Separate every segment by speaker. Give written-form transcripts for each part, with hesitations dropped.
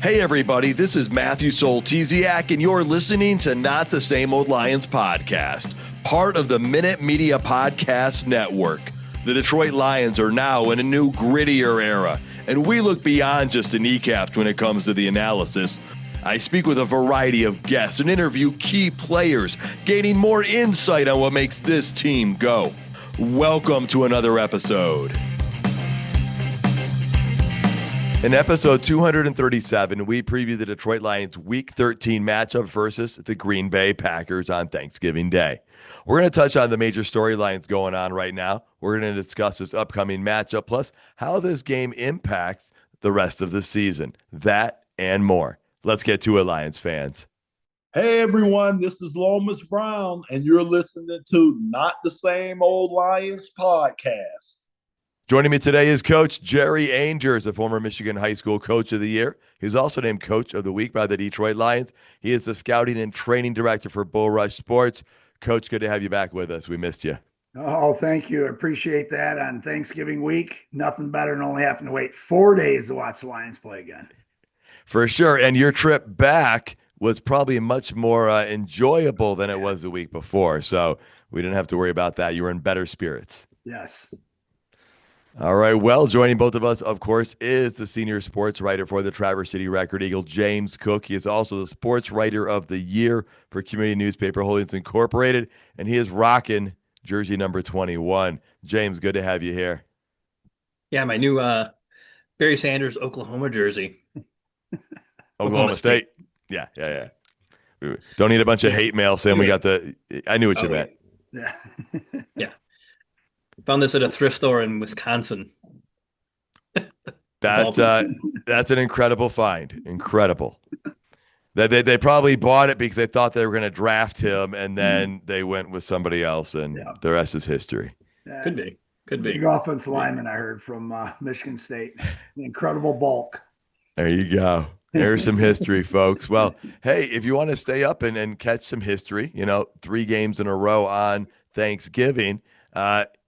Speaker 1: Hey everybody, this is Matthew Soltesiak, and you're listening to Not the Same Old Lions podcast, part of the Minute Media Podcast Network. The Detroit Lions are now in a new, grittier era, and we look beyond just the kneecaps when it comes to the analysis. I speak with a variety of guests and interview key players, gaining more insight on what makes this team go. Welcome to another episode. In episode 237, we preview the Detroit Lions Week 13 matchup versus the Green Bay Packers on Thanksgiving Day. We're going to touch on the major storylines going on right now. We're going to discuss this upcoming matchup, plus how this game impacts the rest of the season. That and more. Let's get to it, Lions fans.
Speaker 2: Hey, everyone. This is Lomas Brown, and you're listening to Not the Same Old Lions podcast.
Speaker 1: Joining me today is Coach Jerry Angers, a former Michigan High School Coach of the Year. He's also named Coach of the Week by the Detroit Lions. He is the Scouting and Training Director for Bull Rush Sports. Coach, good to have you back with us. We missed you.
Speaker 3: Oh, thank you. I appreciate that on Thanksgiving week. Nothing better than only having to wait 4 days to watch the Lions play again.
Speaker 1: For sure. And your trip back was probably much more enjoyable than it was the week before. So we didn't have to worry about that. You were in better spirits.
Speaker 3: Yes.
Speaker 1: All right. Well, joining both of us, of course, is the senior sports writer for the Traverse City Record Eagle, James Cook. He is also the sports writer of the year for Community Newspaper Holdings Incorporated, and he is rocking jersey number 21. James, good to have you here.
Speaker 4: Yeah, my new Barry Sanders Oklahoma jersey.
Speaker 1: Oklahoma State. Yeah. Don't need a bunch of hate mail saying we got the – I knew what you meant.
Speaker 3: Yeah.
Speaker 4: Yeah. Found this at a thrift store in Wisconsin.
Speaker 1: That's an incredible find. Incredible. They probably bought it because they thought they were going to draft him, and then they went with somebody else, and the rest is history.
Speaker 4: Could be.
Speaker 3: Big offensive lineman I heard from Michigan State. Incredible bulk.
Speaker 1: There you go. There's some history, folks. Well, hey, if you want to stay up and catch some history, 3 games in a row on Thanksgiving,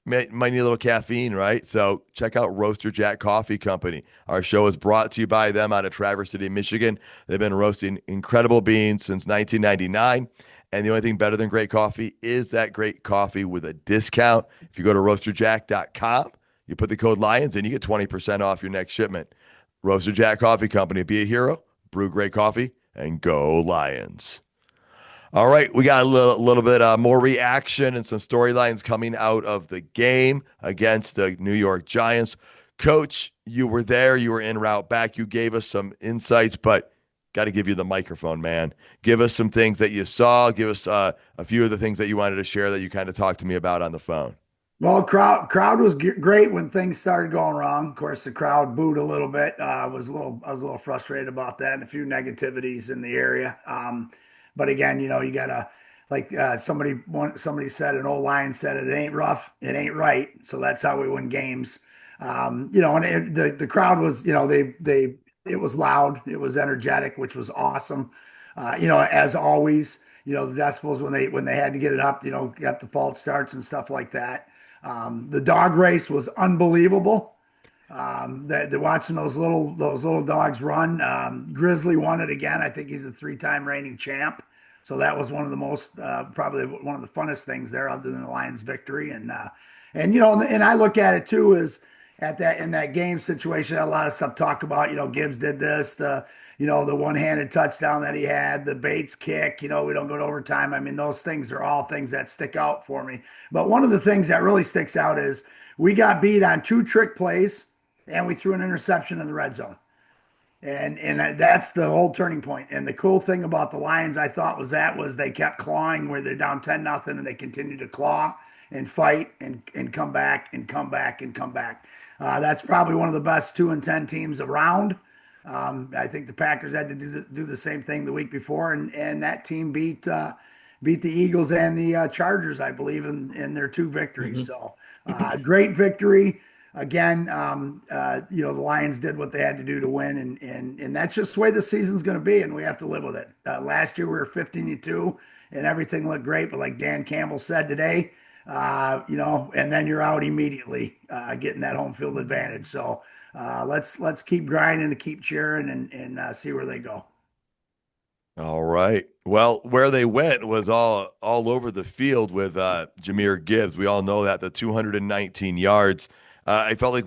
Speaker 1: might need a little caffeine, right? So check out Roaster Jack Coffee Company. Our show is brought to you by them out of Traverse City, Michigan. They've been roasting incredible beans since 1999. And the only thing better than great coffee is that great coffee with a discount. If you go to roasterjack.com, you put the code LIONS and you get 20% off your next shipment. Roaster Jack Coffee Company. Be a hero, brew great coffee, and go Lions. All right, we got a little bit more reaction and some storylines coming out of the game against the New York Giants. Coach, you were there. You were en route back. You gave us some insights, but got to give you the microphone, man. Give us some things that you saw. Give us a few of the things that you wanted to share that you kind of talked to me about on the phone.
Speaker 3: Well, crowd was great when things started going wrong. Of course, the crowd booed a little bit. I was a little frustrated about that, and a few negativities in the area. But again, you gotta, like somebody said, an old Lion said, it ain't rough, it ain't right. So that's how we win games. And the crowd was, it was loud, it was energetic, which was awesome. As always, the decibels when they had to get it up, got the false starts and stuff like that. The dog race was unbelievable. They're watching those little dogs run. Grizzly won it again. I think he's a 3-time reigning champ. So that was one of the most, probably one of the funnest things there, other than the Lions' victory. And I look at it too as in that game situation, a lot of stuff talk about. Gibbs did this, the one-handed touchdown that he had, the Bates kick. We don't go to overtime. I mean, those things are all things that stick out for me. But one of the things that really sticks out is we got beat on 2 trick plays, and we threw an interception in the red zone. And that's the whole turning point. And the cool thing about the Lions, I thought, was they kept clawing where they're down 10-0, and they continued to claw and fight and come back and come back and come back. That's probably one of the best 2-10 teams around. I think the Packers had to do the same thing the week before, and that team beat the Eagles and the Chargers, I believe, in their 2 victories.
Speaker 4: Mm-hmm.
Speaker 3: So great victory. Again, the Lions did what they had to do to win, and that's just the way the season's going to be, and we have to live with it. Last year we were 15-2, and everything looked great, but like Dan Campbell said today, and then you're out immediately, getting that home field advantage. So let's keep grinding and keep cheering and see where they go.
Speaker 1: All right. Well, where they went was all over the field with Jahmyr Gibbs. We all know that the 219 yards. I felt like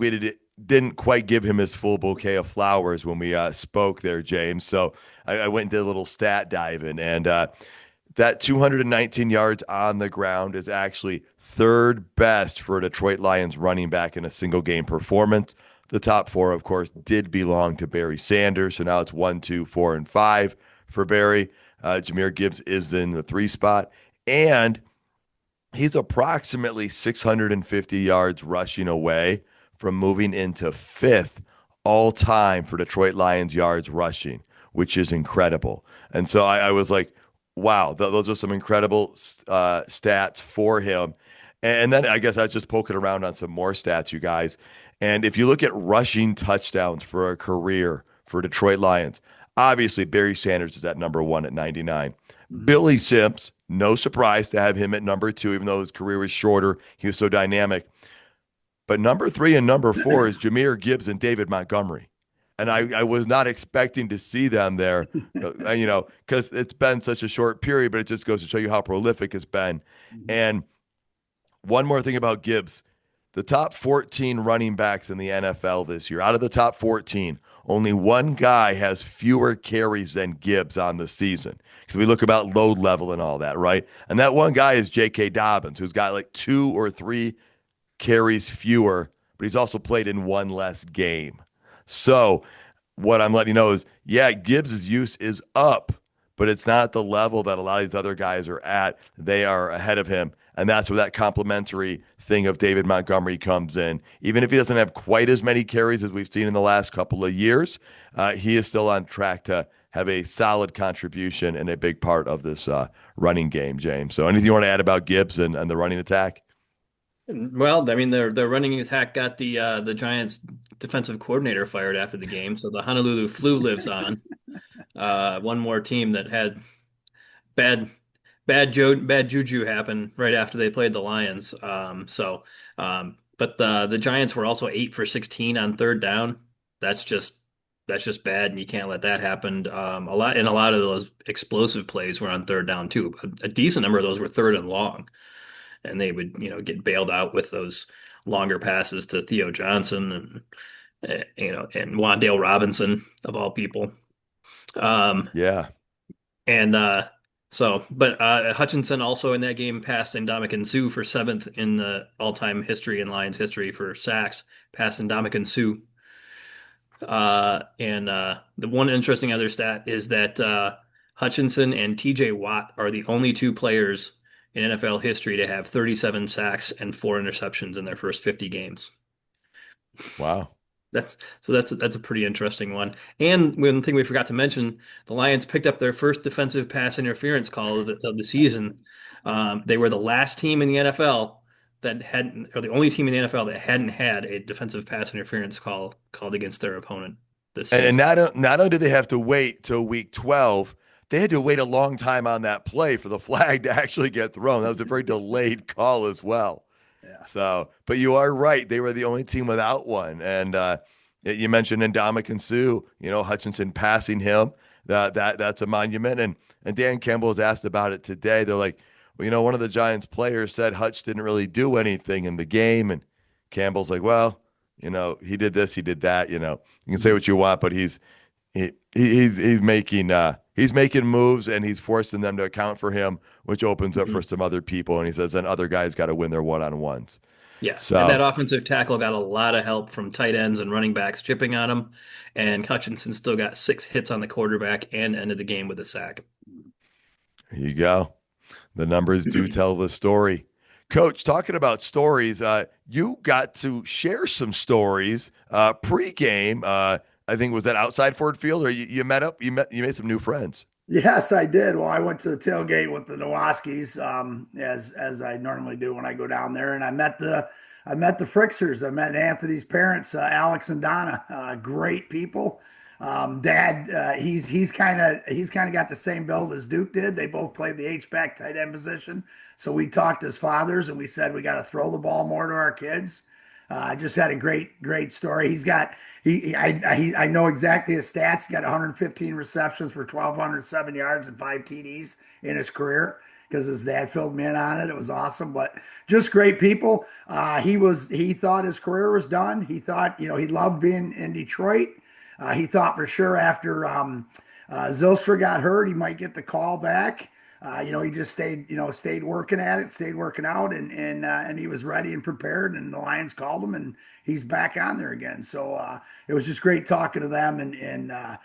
Speaker 1: didn't quite give him his full bouquet of flowers when we spoke there, James. So I went and did a little stat diving, and that 219 yards on the ground is actually third best for a Detroit Lions running back in a single game performance. The top four, of course, did belong to Barry Sanders. So now it's 1, 2, 4, and 5 for Barry. Jahmyr Gibbs is in the 3 spot. And he's approximately 650 yards rushing away from moving into 5th all time for Detroit Lions yards rushing, which is incredible. And so I was like, wow, those are some incredible stats for him. And then I guess I was just poking around on some more stats, you guys. And if you look at rushing touchdowns for a career for Detroit Lions, obviously Barry Sanders is at number 1 at 99. Billy Sims, no surprise to have him at number 2, even though his career was shorter. He was so dynamic. But number 3 and number 4 is Jahmyr Gibbs and David Montgomery. And I was not expecting to see them there, because it's been such a short period, but it just goes to show you how prolific it's been. And one more thing about Gibbs, the top 14 running backs in the NFL this year, out of the top 14, only one guy has fewer carries than Gibbs on the season. Because we look about load level and all that, right? And that one guy is J.K. Dobbins, who's got like 2 or 3 carries fewer, but he's also played in 1 less game. So what I'm letting you know is, yeah, Gibbs' use is up, but it's not the level that a lot of these other guys are at. They are ahead of him. And that's where that complimentary thing of David Montgomery comes in. Even if he doesn't have quite as many carries as we've seen in the last couple of years, he is still on track to have a solid contribution and a big part of this running game, James. So anything you want to add about Gibbs and the running attack?
Speaker 4: Well, I mean, their running attack got the Giants' defensive coordinator fired after the game, so the Honolulu Flu lives on. One more team that had bad bad juju happen right after they played the Lions. But the Giants were also 8 for 16 on third down. That's just that's just bad, and you can't let that happen. A lot of those explosive plays were on third down too. A decent number of those were third and long, and they would get bailed out with those longer passes to Theo Johnson and Wan'Dale Robinson of all people. Um,
Speaker 1: Yeah.
Speaker 4: and but Hutchinson also in that game passed Ndamukong Suh for 7th in the all-time history in Lions history for sacks, passed Ndamukong Suh. The one interesting other stat is that Hutchinson and TJ Watt are the only 2 players in NFL history to have 37 sacks and 4 interceptions in their first 50 games.
Speaker 1: Wow.
Speaker 4: That's a pretty interesting one. And one thing we forgot to mention, the Lions picked up their first defensive pass interference call of the season. They were the last team in the NFL that hadn't, or the only team in the NFL that hadn't had a defensive pass interference call called against their opponent this
Speaker 1: And
Speaker 4: season.
Speaker 1: not only did they have to wait till week 12, they had to wait a long time on that play for the flag to actually get thrown. That was a very delayed call as well.
Speaker 3: Yeah.
Speaker 1: So, but you are right. They were the only team without one. And you mentioned Ndamukong Suh, Hutchinson passing him. That's a monument. And Dan Campbell was asked about it today. They're like, well, one of the Giants players said Hutch didn't really do anything in the game. And Campbell's like, well, he did this, he did that. You can say what you want, but he's making moves and he's forcing them to account for him, which opens up for some other people. And he says, then other guys got to win their one-on-ones.
Speaker 4: Yeah,
Speaker 1: So,
Speaker 4: and that offensive tackle got a lot of help from tight ends and running backs chipping on him, and Hutchinson still got 6 hits on the quarterback and ended the game with a sack.
Speaker 1: here you go. The numbers do tell the story. Coach, talking about stories, you got to share some stories pre-game. I think was that outside Ford Field, or you met up? You made some new friends.
Speaker 3: Yes, I did. Well, I went to the tailgate with the Nowaskis, as I normally do when I go down there, and I met the Fricksers. I met Anthony's parents, Alex and Donna. Great people. Dad, he's kind of got the same build as Duke did. They both played the H-back tight end position. So we talked as fathers and we said we got to throw the ball more to our kids. I just had a great story. I know exactly his stats. He got 115 receptions for 1,207 yards and 5 TDs in his career because his dad filled me in on it. It was awesome, but just great people. He thought his career was done. He thought, he loved being in Detroit. He thought for sure after Zylstra got hurt, he might get the call back. He just stayed working at it, stayed working out, and he was ready and prepared. And the Lions called him, and he's back on there again. So it was just great talking to them, and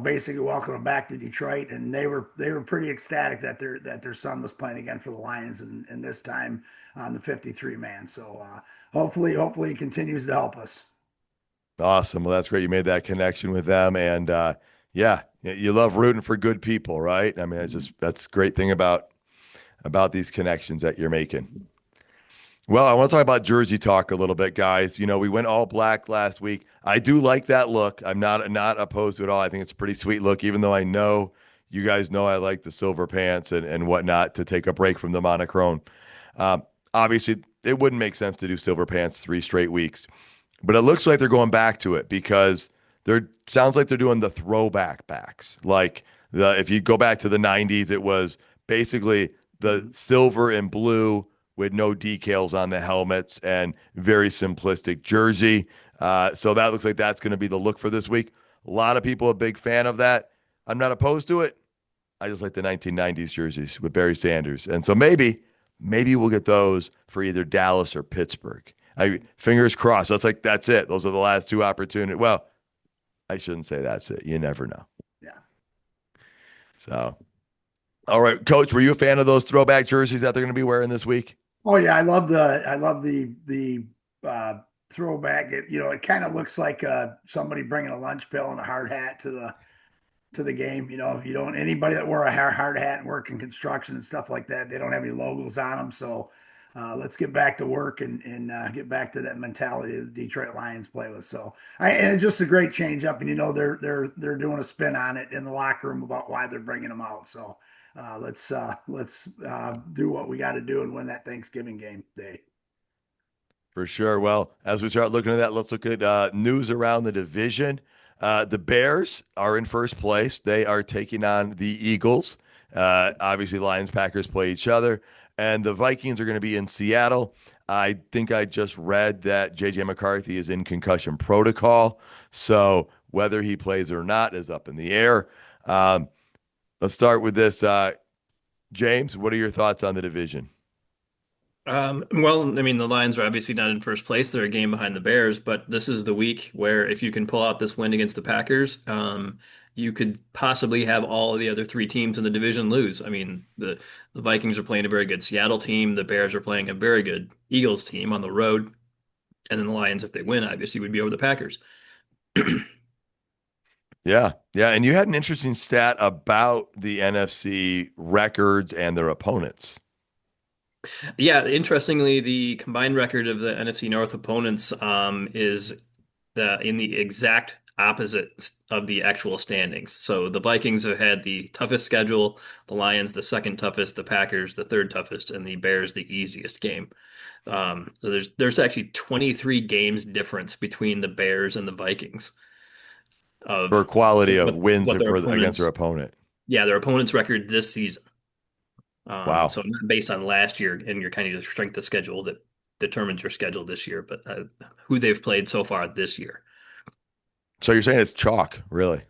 Speaker 3: basically welcoming him back to Detroit. And they were pretty ecstatic that their son was playing again for the Lions, and this time on the 53 man. So hopefully he continues to help us.
Speaker 1: Awesome. Well, that's great. You made that connection with them. And yeah, you love rooting for good people, right? I mean, that's a great thing about these connections that you're making. Well, I want to talk about jersey talk a little bit, guys. We went all black last week. I do like that look. I'm not opposed to it all. I think it's a pretty sweet look, even though I know you guys know I like the silver pants and whatnot to take a break from the monochrome. Obviously, it wouldn't make sense to do silver pants 3 straight weeks. But it looks like they're going back to it because sounds like they're doing the throwback backs. Like if you go back to the 90s, it was basically the silver and blue with no decals on the helmets and very simplistic jersey. So that looks like that's going to be the look for this week. A lot of people are a big fan of that. I'm not opposed to it. I just like the 1990s jerseys with Barry Sanders. And so maybe we'll get those for either Dallas or Pittsburgh. Fingers crossed. That's it. Those are the last 2 opportunities. Well, I shouldn't say that's it. You never know.
Speaker 3: Yeah.
Speaker 1: So, all right, Coach, were you a fan of those throwback jerseys that they're going to be wearing this week?
Speaker 3: Oh yeah, I love the throwback. It kind of looks like somebody bringing a lunch pail and a hard hat to the game. If you don't, anybody that wore a hard hat and work in construction and stuff like that, they don't have any logos on them. So let's get back to work and get back to that mentality that the Detroit Lions play with. So and it's just a great change up, and they're doing a spin on it in the locker room about why they're bringing them out. So let's do what we got to do and win that Thanksgiving game day.
Speaker 1: For sure. Well, as we start looking at that, let's look at news around the division. The Bears are in first place. They are taking on the Eagles. Obviously, Lions, Packers play each other. And the Vikings are going to be in Seattle. I think I just read that J.J. McCarthy is in concussion protocol. So whether he plays or not is up in the air. Let's start with this. James, what are your thoughts on the division?
Speaker 4: Well, I mean, the Lions are obviously not in first place. They're a game behind the Bears, but this is the week where if you can pull out this win against the Packers, you could possibly have all of the other 3 teams in the division lose. I mean, the Vikings are playing a very good Seattle team. The Bears are playing a very good Eagles team on the road. And then the Lions, if they win, obviously would be over the Packers.
Speaker 1: Yeah. And you had an interesting stat about the NFC records and their opponents.
Speaker 4: Yeah, interestingly, the combined record of the NFC North opponents is in the exact opposite of the actual standings. So the Vikings have had the toughest schedule, the Lions the second toughest, the Packers the third toughest, and the Bears the easiest game. So there's actually 23 games difference between the Bears and the Vikings
Speaker 1: for quality of wins
Speaker 4: against
Speaker 1: their opponent.
Speaker 4: Yeah, their opponent's record this season.
Speaker 1: Wow.
Speaker 4: So not based on last year and your kind of strength of schedule that determines your schedule this year, but who they've played so far this year.
Speaker 1: So you're saying it's chalk, really?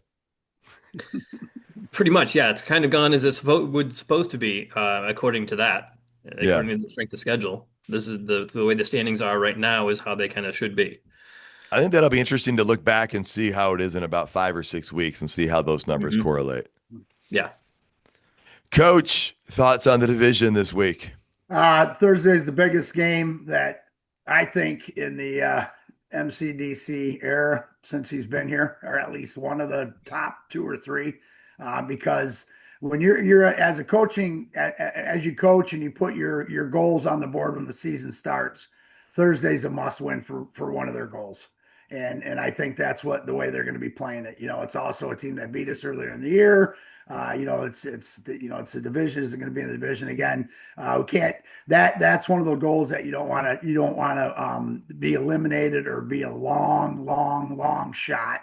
Speaker 4: Pretty much, yeah. It's kind of gone as it's supposed to be, according to that. According to the strength of schedule. This is the way the standings are right now is how they kind of should be.
Speaker 1: I think that'll be interesting to look back and see how it is in about 5 or 6 weeks and see how those numbers correlate.
Speaker 4: Yeah.
Speaker 1: Coach, thoughts on the division this week?
Speaker 3: Thursday's the biggest game that I think in the MCDC era since he's been here, or at least one of the top 2 or 3, because when you're as a coaching as you coach and you put your goals on the board when the season starts, Thursday's a must win for one of their goals. And I think that's what the way they're going to be playing it. It's also a team that beat us earlier in the year. It's a division. Is it going to be in the division again? We can't. That's one of the goals that you don't want to be eliminated or be a long shot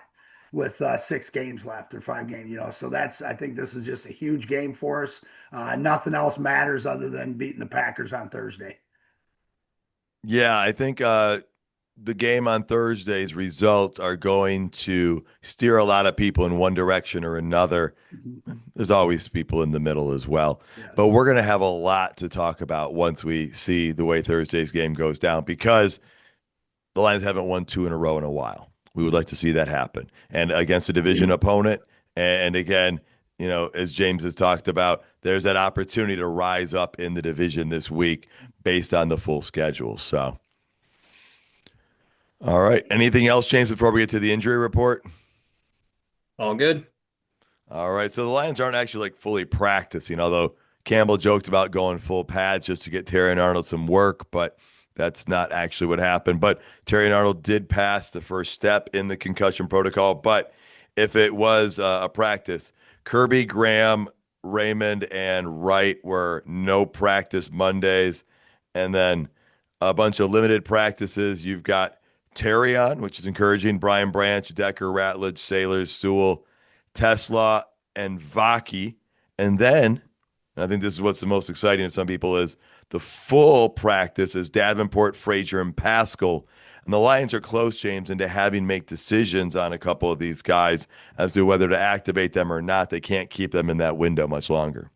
Speaker 3: with 6 games left or 5 games. So I think this is just a huge game for us. Nothing else matters other than beating the Packers on Thursday.
Speaker 1: Yeah, I think the game on Thursday's results are going to steer a lot of people in one direction or another. There's always people in the middle as well.
Speaker 3: Yes.
Speaker 1: But we're going to have a lot to talk about once we see the way Thursday's game goes down, because the Lions haven't won 2 in a row in a while. We would like to see that happen. And against a division opponent. And again, as James has talked about, there's that opportunity to rise up in the division this week based on the full schedule. So, all right. Anything else, James, before we get to the injury report?
Speaker 4: All good.
Speaker 1: All right. So the Lions aren't actually fully practicing, although Campbell joked about going full pads just to get Terrion Arnold some work, but that's not actually what happened. But Terrion Arnold did pass the first step in the concussion protocol. But if it was a practice, Kirby, Graham, Raymond, and Wright were no practice Mondays. And then a bunch of limited practices. You've got Terrion, which is encouraging, Brian Branch, Decker, Ratledge, Sailors, Sewell, Tesla, and Vaki. And then, and I think this is what's the most exciting to some people, is the full practice is Davenport, Frazier, and Pascal. And the Lions are close, James, into having to make decisions on a couple of these guys as to whether to activate them or not. They can't keep them in that window much longer.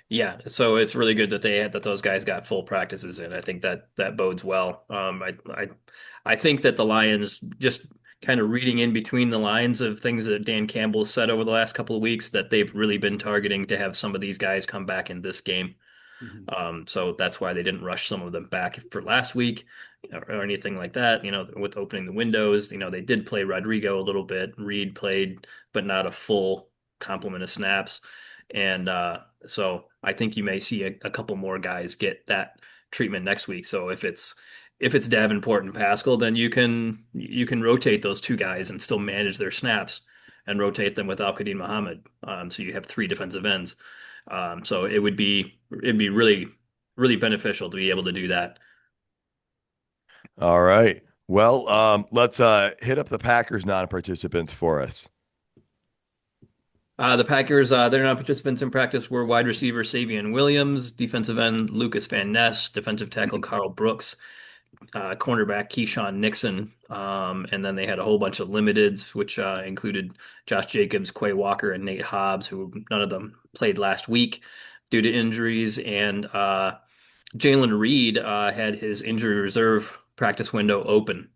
Speaker 4: Yeah, so it's really good that those guys got full practices in. I think that bodes well. I think that the Lions, just kind of reading in between the lines of things that Dan Campbell said over the last couple of weeks, that they've really been targeting to have some of these guys come back in this game. So that's why they didn't rush some of them back for last week, or anything like that. With opening the windows, they did play Rodrigo a little bit. Reed played, but not a full complement of snaps. And so I think you may see a couple more guys get that treatment next week. So if it's Davenport and Pascal, then you can rotate those 2 guys and still manage their snaps and rotate them with Al-Qadim Muhammad. So you have 3 defensive ends. So it'd be really, really beneficial to be able to do that.
Speaker 1: All right. Well, let's hit up the Packers non-participants for us.
Speaker 4: The Packers, their non-participants in practice were wide receiver Savion Williams, defensive end Lucas Van Ness, defensive tackle Carl Brooks, cornerback Keyshawn Nixon, and then they had a whole bunch of limiteds, which included Josh Jacobs, Quay Walker, and Nate Hobbs, who none of them played last week due to injuries. And Jalen Reed had his injury reserve practice window open.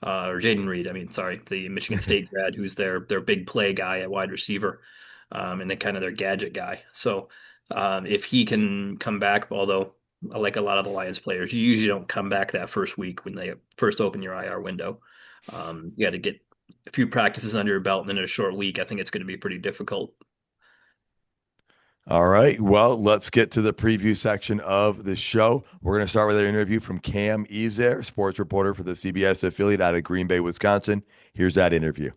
Speaker 4: Or Jaden Reed, the Michigan State grad, who's their big play guy at wide receiver, and then kind of their gadget guy. So if he can come back, although like a lot of the Lions players, you usually don't come back that first week when they first open your IR window. You got to get a few practices under your belt, and then in a short week, I think it's going to be pretty difficult.
Speaker 1: All right. Well, let's get to the preview section of the show. We're going to start with an interview from Cam Ezer, sports reporter for the CBS affiliate out of Green Bay, Wisconsin. Here's that interview.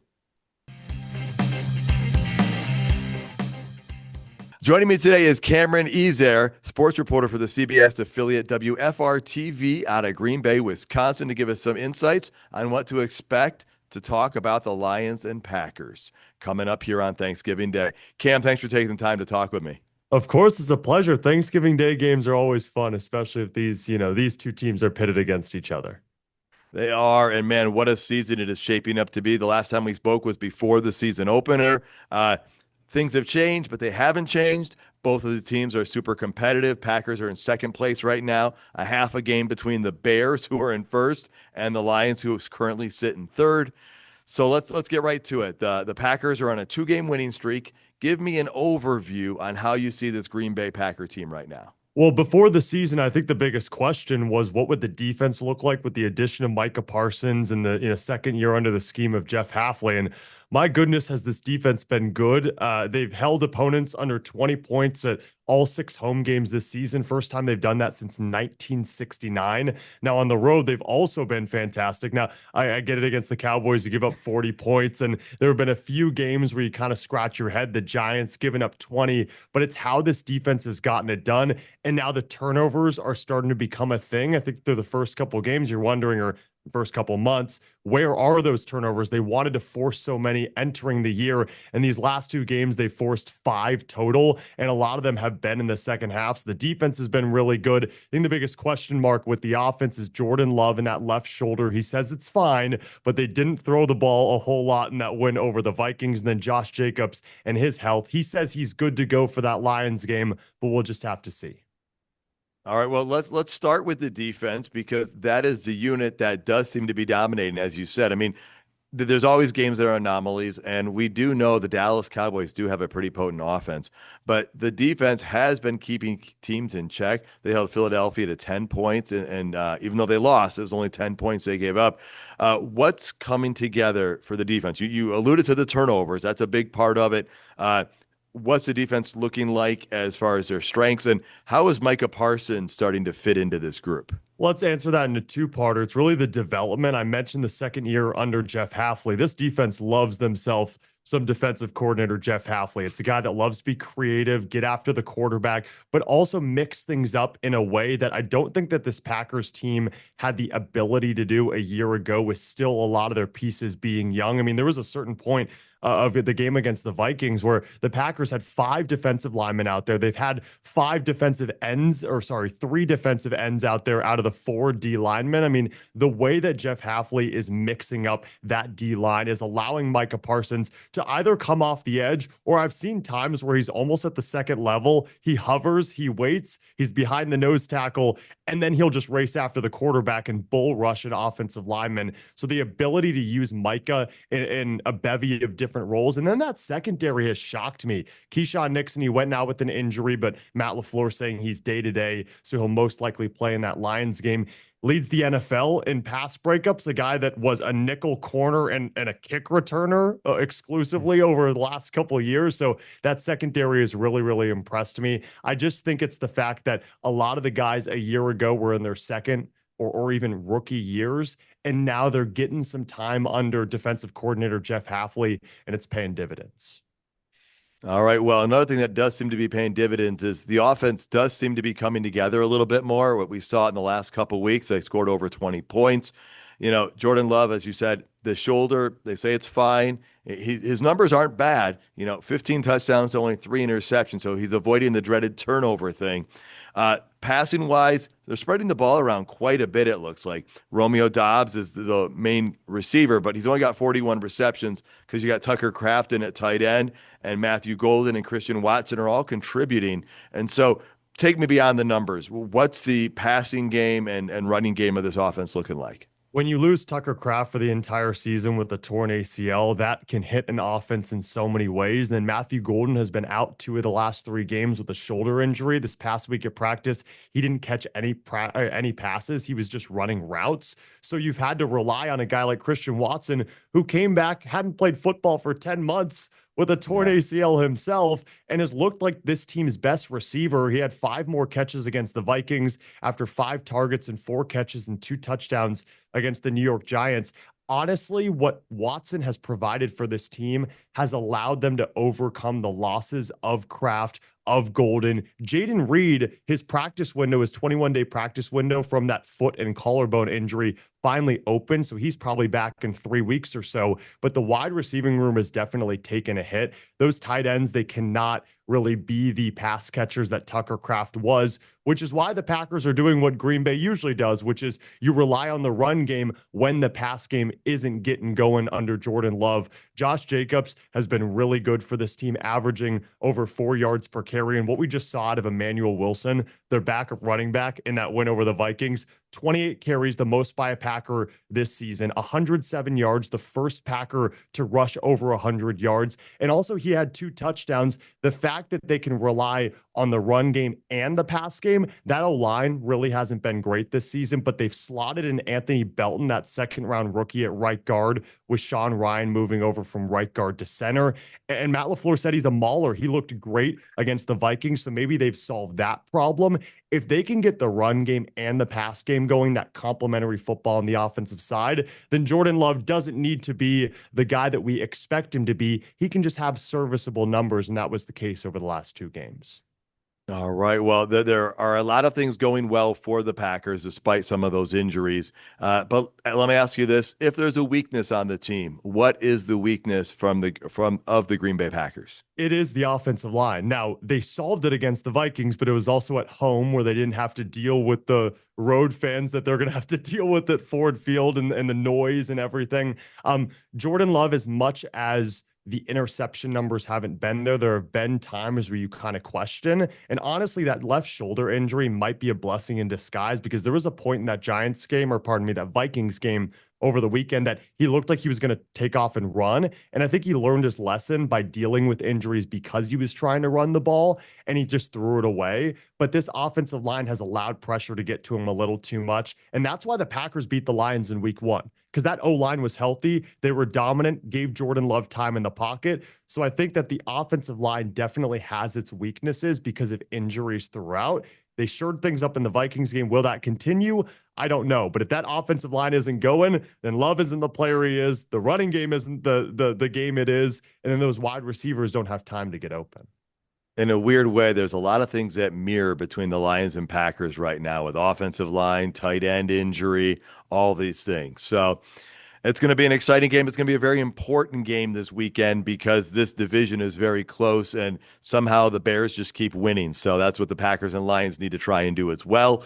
Speaker 1: Joining me today is Cameron Ezer, sports reporter for the CBS affiliate WFR-TV out of Green Bay, Wisconsin, to give us some insights on what to expect to talk about the Lions and Packers coming up here on Thanksgiving Day. Cam, thanks for taking the time to talk with me.
Speaker 5: Of course, it's a pleasure. Thanksgiving Day games are always fun, especially if these 2 teams are pitted against each other.
Speaker 1: They are, and man, what a season it is shaping up to be. The last time we spoke was before the season opener. Things have changed, but they haven't changed. Both of the teams are super competitive. Packers are in second place right now, a half a game between the Bears, who are in first, and the Lions, who currently sit in third. So let's get right to it. The Packers are on a 2-game winning streak. Give me an overview on how you see this Green Bay Packer team right now.
Speaker 5: Well, before the season, I think the biggest question was what would the defense look like with the addition of Micah Parsons and the second year under the scheme of Jeff Hafley. And my goodness, has this defense been good. They've held opponents under 20 points at all 6 home games this season. First time they've done that since 1969. Now, on the road, they've also been fantastic. Now, I get it against the Cowboys. You give up 40 points, and there have been a few games where you kind of scratch your head. The Giants giving up 20, but it's how this defense has gotten it done. And now the turnovers are starting to become a thing. I think through the first couple of games, you're wondering, or first couple months, where are those turnovers? They wanted to force so many entering the year, and these last 2 games they forced 5 total, and a lot of them have been in the second half. So the defense has been really good. I think the biggest question mark with the offense is Jordan Love and that left shoulder. He says it's fine, but they didn't throw the ball a whole lot in that win over the Vikings. And then Josh Jacobs and his health, he says he's good to go for that Lions game, but we'll just have to see.
Speaker 1: All right, well, let's start with the defense, because that is the unit that does seem to be dominating, as you said. I mean, there's always games that are anomalies, and we do know the Dallas Cowboys do have a pretty potent offense, but the defense has been keeping teams in check. They held Philadelphia to 10 points, and even though they lost, it was only 10 points they gave up. What's coming together for the defense? You alluded to the turnovers. That's a big part of it. What's the defense looking like as far as their strengths, and how is Micah Parsons starting to fit into this group?
Speaker 5: Let's answer that in a two-parter. It's really the development. I mentioned the second year under Jeff Hafley. This defense loves themselves some defensive coordinator Jeff Hafley. It's a guy that loves to be creative, get after the quarterback, but also mix things up in a way that I don't think that this Packers team had the ability to do a year ago, with still a lot of their pieces being young. I mean, there was a certain point of the game against the Vikings where the Packers had 5 defensive linemen out there. They've had 3 defensive ends out there out of the 4 D linemen. I mean, the way that Jeff Hafley is mixing up that D line is allowing Micah Parsons to either come off the edge, or I've seen times where he's almost at the second level. He hovers, he waits, he's behind the nose tackle, and then he'll just race after the quarterback and bull rush an offensive lineman. So the ability to use Micah in a bevy of different roles. And then that secondary has shocked me. Keyshawn Nixon, he went out with an injury, but Matt LaFleur saying he's day-to-day, so he'll most likely play in that Lions game. Leads the NFL in pass breakups, a guy that was a nickel corner and a kick returner exclusively over the last couple of years. So that secondary has really, really impressed me. I just think it's the fact that a lot of the guys a year ago were in their second or even rookie years, and now they're getting some time under defensive coordinator Jeff Hafley, and it's paying dividends.
Speaker 1: All right. Well, another thing that does seem to be paying dividends is the offense does seem to be coming together a little bit more. What we saw in the last couple of weeks, they scored over 20 points. You know, Jordan Love, as you said, the shoulder, they say it's fine. His numbers aren't bad. 15 touchdowns, only 3 interceptions. So he's avoiding the dreaded turnover thing. Passing wise, they're spreading the ball around quite a bit, it looks like. Romeo Doubs is the main receiver, but he's only got 41 receptions because you got Tucker Crafton at tight end, and Matthew Golden and Christian Watson are all contributing. And so take me beyond the numbers. What's the passing game and running game of this offense looking like?
Speaker 5: When you lose Tucker Kraft for the entire season with a torn ACL, that can hit an offense in so many ways. And then Matthew Golden has been out 2 of the last 3 games with a shoulder injury. This past week at practice, he didn't catch any passes. He was just running routes. So you've had to rely on a guy like Christian Watson, who came back, hadn't played football for 10 months with a torn ACL himself, and has looked like this team's best receiver. He had 5 more catches against the Vikings after 5 targets and 4 catches and 2 touchdowns against the New York Giants. Honestly, what Watson has provided for this team has allowed them to overcome the losses of Kraft, of Golden. Jaden Reed, his practice window, his 21-day practice window from that foot and collarbone injury finally opened. So he's probably back in 3 weeks or so. But the wide receiving room has definitely taken a hit. Those tight ends, they cannot really be the pass catchers that Tucker Kraft was, which is why the Packers are doing what Green Bay usually does, which is you rely on the run game when the pass game isn't getting going under Jordan Love. Josh Jacobs has been really good for this team, averaging over 4 yards per carry. And what we just saw out of Emmanuel Wilson, their backup running back in that win over the Vikings, 28 carries, the most by a Packer this season, 107 yards, the first Packer to rush over 100 yards. And also he had 2 touchdowns. The fact that they can rely on the run game and the pass game, that O-line really hasn't been great this season, but they've slotted in Anthony Belton, that second-round rookie at right guard, with Sean Ryan moving over from right guard to center. And Matt LaFleur said he's a mauler. He looked great against the Vikings, so maybe they've solved that problem. If they can get the run game and the pass game going, that complementary football on the offensive side, then Jordan Love doesn't need to be the guy that we expect him to be. He can just have serviceable numbers, and that was the case over the last 2 games.
Speaker 1: All right. Well, there are a lot of things going well for the Packers despite some of those injuries. But let me ask you this: if there's a weakness on the team, what is the weakness of the Green Bay Packers?
Speaker 5: It is the offensive line. Now, they solved it against the Vikings, but it was also at home where they didn't have to deal with the road fans that they're going to have to deal with at Ford Field and the noise and everything. Jordan Love, as much as the interception numbers haven't been there have been times where you kind of question. And honestly, that left shoulder injury might be a blessing in disguise, because there was a point in that Giants game, or pardon me, that Vikings game over the weekend, that he looked like he was going to take off and run. And I think he learned his lesson by dealing with injuries because he was trying to run the ball and he just threw it away. But this offensive line has allowed pressure to get to him a little too much. And that's why the Packers beat the Lions in week 1, because that O-line was healthy. They were dominant, gave Jordan Love time in the pocket. So I think that the offensive line definitely has its weaknesses because of injuries throughout. They shored things up in the Vikings game. Will that continue? I don't know. But if that offensive line isn't going, then Love isn't the player he is. The running game isn't the game it is. And then those wide receivers don't have time to get open.
Speaker 1: In a weird way, there's a lot of things that mirror between the Lions and Packers right now, with offensive line, tight end injury, all these things. So it's going to be an exciting game. It's going to be a very important game this weekend because this division is very close and somehow the Bears just keep winning. So that's what the Packers and Lions need to try and do as well.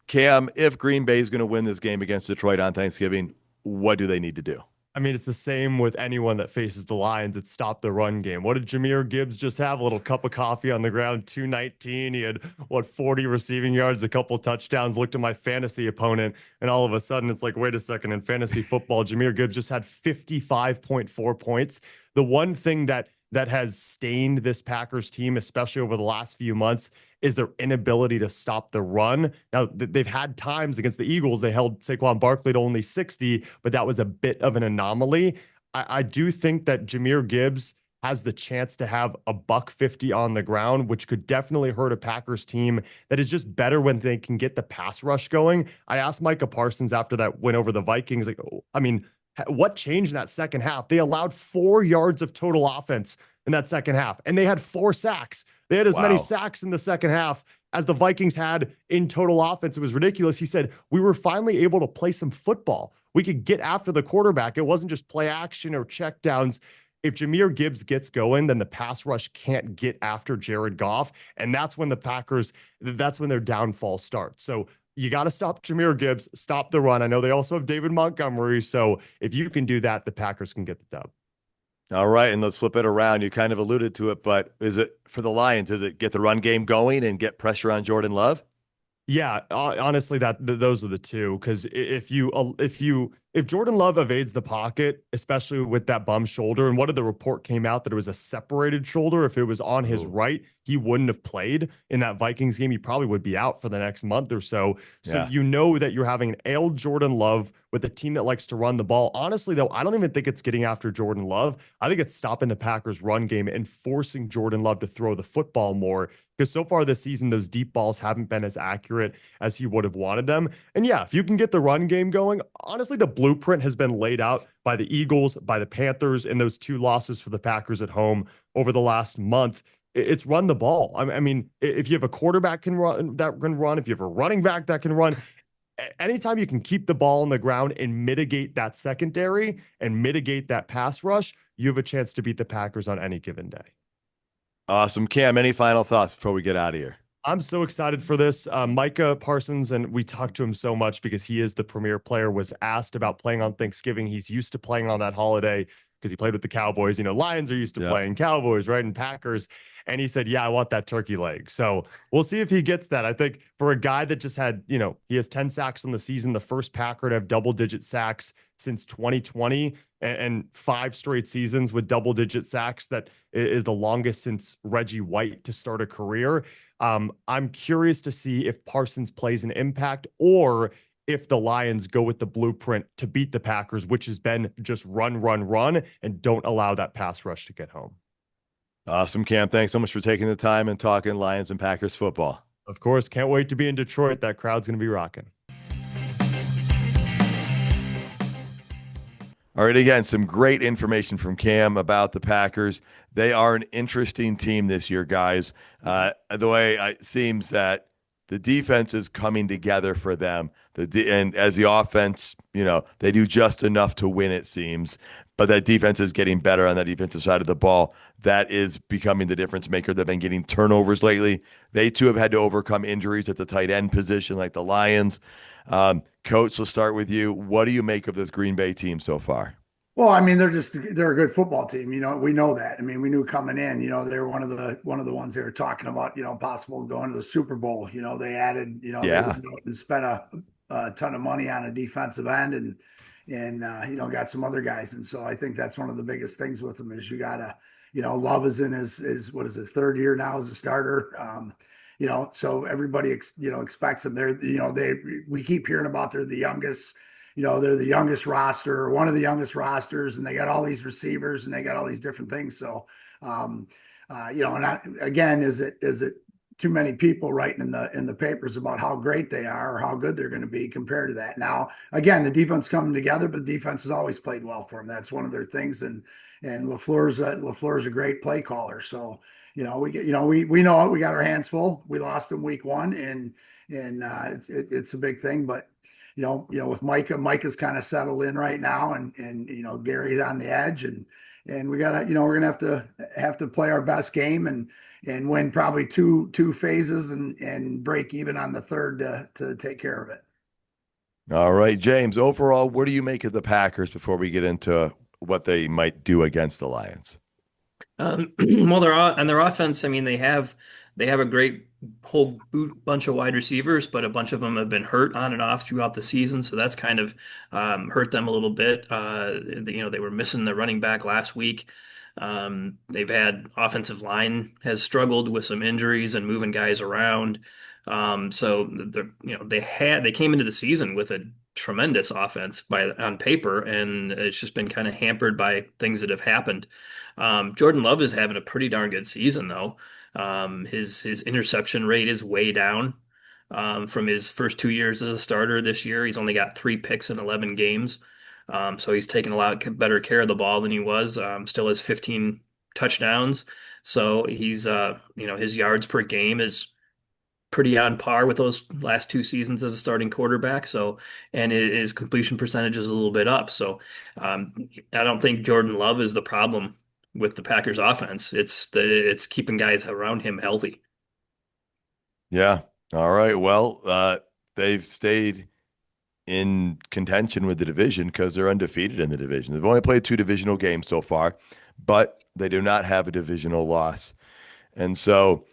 Speaker 1: Cam, if Green Bay is going to win this game against Detroit on Thanksgiving, what do they need to do?
Speaker 5: I mean, it's the same with anyone that faces the Lions. It's stop the run game. What did Jahmyr Gibbs just have? A little cup of coffee on the ground, 219. He had, 40 receiving yards, a couple touchdowns. Looked at my fantasy opponent, and all of a sudden it's like, wait a second, in fantasy football, Jahmyr Gibbs just had 55.4 points. The one thing that has stained this Packers team, especially over the last few months, is their inability to stop the run. Now, they've had times against the Eagles, they held Saquon Barkley to only 60, but that was a bit of an anomaly. I do think that Jahmyr Gibbs has the chance to have a $150 on the ground, which could definitely hurt a Packers team that is just better when they can get the pass rush going. I asked Micah Parsons after that win over the Vikings, like, I mean, what changed in that second half? They allowed 4 yards of total offense in that second half, and they had 4 sacks. They had as many sacks in the second half as the Vikings had in total offense. It was ridiculous. He said, we were finally able to play some football. We could get after the quarterback. It wasn't just play action or check downs. If Jahmyr Gibbs gets going, then the pass rush can't get after Jared Goff. And that's when that's when their downfall starts. So you got to stop Jahmyr Gibbs, stop the run. I know they also have David Montgomery. So if you can do that, the Packers can get the dub.
Speaker 1: All right, and let's flip it around. You kind of alluded to it, but is it for the Lions? Is it get the run game going and get pressure on Jordan Love?
Speaker 5: Yeah, honestly, those are the two. Because if Jordan Love evades the pocket, especially with that bum shoulder, and what did the report came out that it was a separated shoulder? If it was on his right, he wouldn't have played in that Vikings game. He probably would be out for the next month or so. So you know that you're having an ailed Jordan Love with a team that likes to run the ball. Honestly, though, I don't even think it's getting after Jordan Love. I think it's stopping the Packers' run game and forcing Jordan Love to throw the football more. Because so far this season, those deep balls haven't been as accurate as he would have wanted them. And yeah, if you can get the run game going, honestly, the blueprint has been laid out by the Eagles, by the Panthers, and those 2 losses for the Packers at home over the last month. It's run the ball. I mean, if you have a quarterback that can run, if you have a running back that can run, anytime you can keep the ball on the ground and mitigate that secondary and mitigate that pass rush, you have a chance to beat the Packers on any given day.
Speaker 1: Awesome. Cam, any final thoughts before we get out of here?
Speaker 5: I'm so excited for this. Micah Parsons, and we talked to him so much because he is the premier player, was asked about playing on Thanksgiving. He's used to playing on that holiday. because he played with the Cowboys. Lions are used to
Speaker 1: Yeah.
Speaker 5: playing Cowboys, right? And Packers. And he said, yeah, I want that turkey leg. So we'll see if he gets that. I think for a guy that just had, he has 10 sacks in the season, the first Packer to have double-digit sacks since 2020, and 5 straight seasons with double-digit sacks. That is the longest since Reggie White to start a career. I'm curious to see if Parsons plays an impact, or if the Lions go with the blueprint to beat the Packers, which has been just run, and don't allow that pass rush to get home.
Speaker 1: Awesome, Cam. Thanks so much for taking the time and talking Lions and Packers football.
Speaker 5: Of course. Can't wait to be in Detroit. That crowd's going to be rocking.
Speaker 1: All right, again, some great information from Cam about the Packers. They are an interesting team this year, guys. The way it seems that the defense is coming together for them. And as the offense, they do just enough to win, it seems. But that defense is getting better on that defensive side of the ball. That is becoming the difference maker. They've been getting turnovers lately. They, too, have had to overcome injuries at the tight end position like the Lions. Coach, let's start with you. What do you make of this Green Bay team so far?
Speaker 3: Well, I mean, they're a good football team. We know that. I mean, we knew coming in, they were one of the ones they were talking about, possible going to the Super Bowl. They added, they went out and spent a ton of money on a defensive end and got some other guys. And so I think that's one of the biggest things with them is you gotta, Love is in his 3rd year now as a starter. So everybody, expects them. We keep hearing about they're the youngest. They're the youngest roster, or one of the youngest rosters, and they got all these receivers and they got all these different things. So, again, is it too many people writing in the papers about how great they are or how good they're going to be compared to that? Now, again, the defense coming together, but the defense has always played well for them. That's one of their things. And LaFleur's a great play caller. So, we know we got our hands full. We lost in week 1 and it's a big thing, but with Micah's kind of settled in right now, and Gary's on the edge, and we gotta, we're gonna have to play our best game and win probably two phases and break even on the third to take care of it.
Speaker 1: All right, James. Overall, what do you make of the Packers before we get into what they might do against the Lions?
Speaker 4: Well, on their offense, I mean, they have a great whole bunch of wide receivers, but a bunch of them have been hurt on and off throughout the season, so that's kind of hurt them a little bit. They were missing the running back last week. They've had offensive line has struggled with some injuries and moving guys around. So they came into the season with a tremendous offense on paper, and it's just been kind of hampered by things that have happened. Jordan Love is having a pretty darn good season, though. His interception rate is way down from his first 2 years as a starter. This year, he's only got 3 picks in 11 games. So he's taking a lot better care of the ball than he was. Still has 15 touchdowns. So he's, his yards per game is pretty on par with those last 2 seasons as a starting quarterback. So, and his completion percentage is a little bit up. So, I don't think Jordan Love is the problem with the Packers offense. It's keeping guys around him healthy.
Speaker 1: Yeah. All right. Well, they've stayed in contention with the division because they're undefeated in the division. They've only played 2 divisional games so far, but they do not have a divisional loss. And so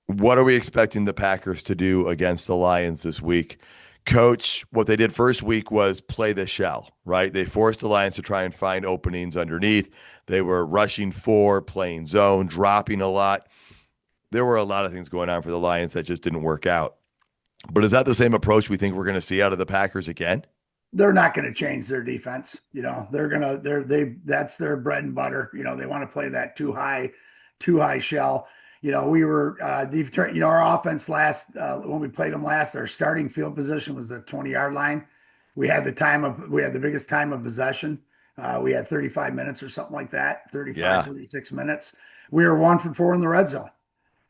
Speaker 1: what are we expecting the Packers to do against the Lions this week? Coach, what they did first week was play the shell, right? They forced the Lions to try and find openings underneath. They were rushing 4, playing zone, dropping a lot. There were a lot of things going on for the Lions that just didn't work out. But is that the same approach we think we're going to see out of the Packers again?
Speaker 3: They're not going to change their defense. That's their bread and butter. They want to play that too high shell. We were our offense last when we played them last, our starting field position was the 20-yard line. We had the biggest time of possession. We had 35 minutes or something like that, 36 minutes. We were 1 for 4 in the red zone.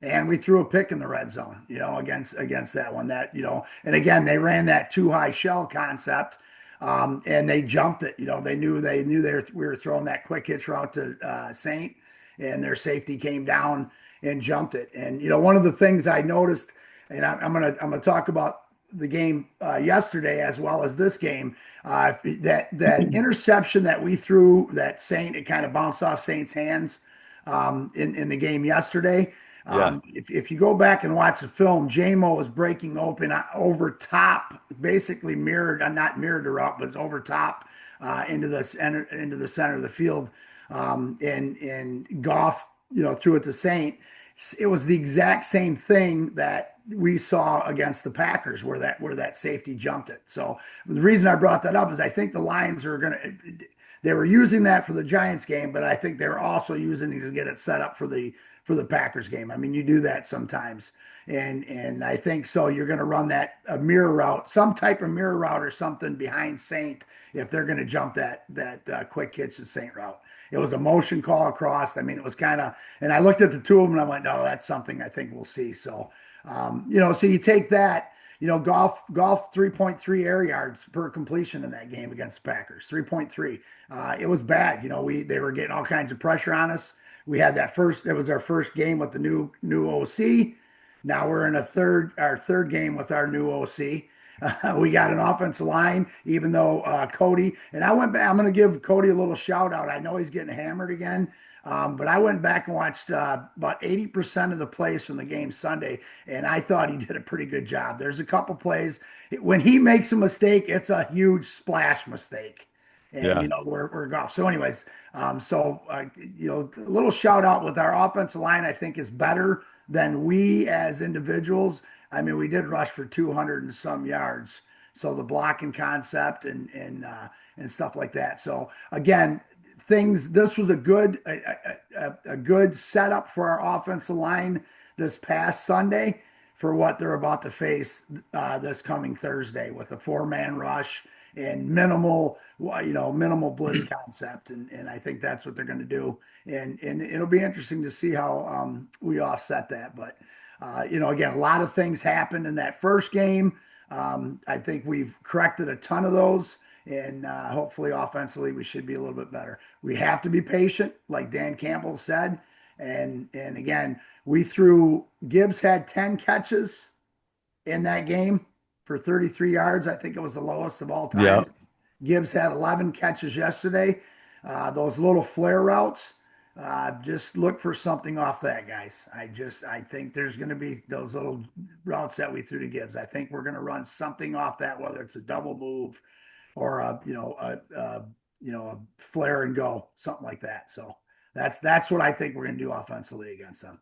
Speaker 3: And we threw a pick in the red zone, against that one. And again, they ran that too high shell concept, and they jumped it. They knew we were throwing that quick hitch route to Saint, and their safety came down and jumped it. And one of the things I noticed, and I'm gonna talk about the game yesterday as well as this game. That interception that we threw, that Saint, it kind of bounced off Saint's hands in the game yesterday.
Speaker 1: Yeah.
Speaker 3: If you go back and watch the film, JMO was breaking open over top, basically mirrored, not mirrored the route, but it's over top into the center of the field. And Goff, threw it to Saint. It was the exact same thing that we saw against the Packers, where that safety jumped it. So the reason I brought that up is I think the Lions they were using that for the Giants game, but I think they're also using it to get it set up for the Packers game. I mean, you do that sometimes, and I think so. You're going to run a mirror route, some type of mirror route or something behind Saint if they're going to jump that quick hitch to Saint route. It was a motion call across. I mean, it was kind of, and I looked at the two of them and I went, "No, that's something I think we'll see." So, so you take that. Goff 3.3 air yards per completion in that game against the Packers. 3.3. It was bad. They were getting all kinds of pressure on us. We had it was our first game with the new OC. Now we're in our third game with our new OC. We got an offensive line, even though Cody, and I went back, I'm going to give Cody a little shout out. I know he's getting hammered again, but I went back and watched about 80% of the plays from the game Sunday, and I thought he did a pretty good job. There's a couple plays. When he makes a mistake, it's a huge splash mistake. And, we're Goff. So anyways, a little shout out with our offensive line, I think is better than we as individuals. I mean, we did rush for 200 and some yards. So the blocking concept and stuff like that. So again, this was a good setup for our offensive line this past Sunday for what they're about to face this coming Thursday with a 4-man rush and minimal blitz concept. And I think that's what they're going to do. And it'll be interesting to see how we offset that. But, again, a lot of things happened in that first game. I think we've corrected a ton of those. And hopefully offensively, we should be a little bit better. We have to be patient, like Dan Campbell said. And again, Gibbs had 10 catches in that game for 33 yards. I think it was the lowest of all time.
Speaker 1: Yeah.
Speaker 3: Gibbs had 11 catches yesterday. Those little flare routes, just look for something off that, guys. I think there's going to be those little routes that we threw to Gibbs. I think we're going to run something off that, whether it's a double move or a flare and go, something like that. So that's what I think we're going to do offensively against them.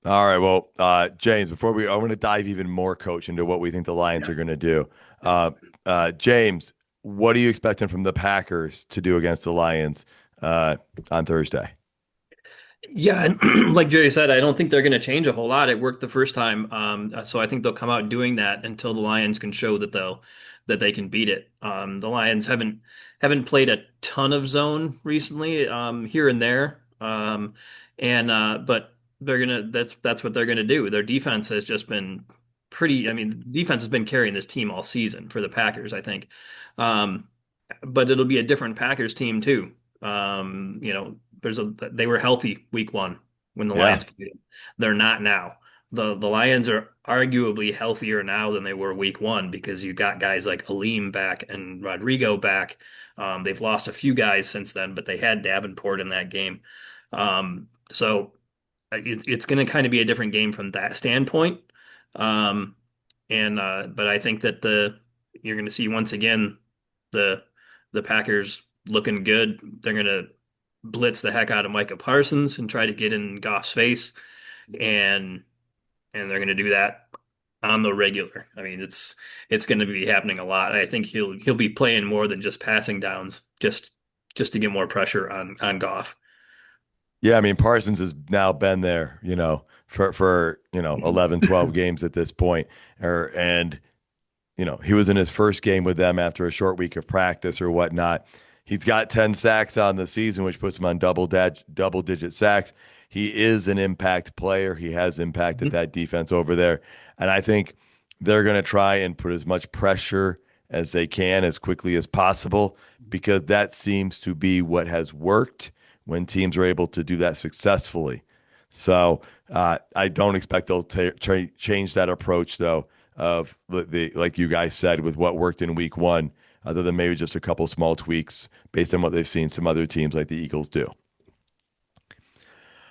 Speaker 1: All right. Well, James, I want to dive even more, Coach, into what we think the Lions are going to do. James, what are you expecting from the Packers to do against the Lions on Thursday?
Speaker 4: Yeah, and like Jerry said, I don't think they're going to change a whole lot. It worked the first time, so I think they'll come out doing that until the Lions can show that they can beat it. The Lions haven't played a ton of zone recently, here and there, but that's what they're gonna do. Their defense has just been pretty. I mean, defense has been carrying this team all season for the Packers, I think. But it'll be a different Packers team too. They were healthy week 1 when the Lions played them. They're not now. The Lions are arguably healthier now than they were week 1 because you got guys like Aleem back and Rodrigo back. They've lost a few guys since then, but they had Davenport in that game. So it's going to kind of be a different game from that standpoint. But I think that you're going to see once again the Packers looking good. They're going to blitz the heck out of Micah Parsons and try to get in Goff's face, and they're going to do that on the regular. I mean, it's going to be happening a lot. I think he'll be playing more than just passing downs, just to get more pressure on Goff.
Speaker 1: Yeah, I mean, Parsons has now been there, for 11, 12 games at this point. And he was in his first game with them after a short week of practice or whatnot. He's got 10 sacks on the season, which puts him on double-digit sacks. He is an impact player. He has impacted that defense over there. And I think they're going to try and put as much pressure as they can as quickly as possible, because that seems to be what has worked when teams are able to do that successfully. So I don't expect they'll change that approach, though, of the like you guys said, with what worked in week one, other than maybe just a couple small tweaks based on what they've seen some other teams like the Eagles do.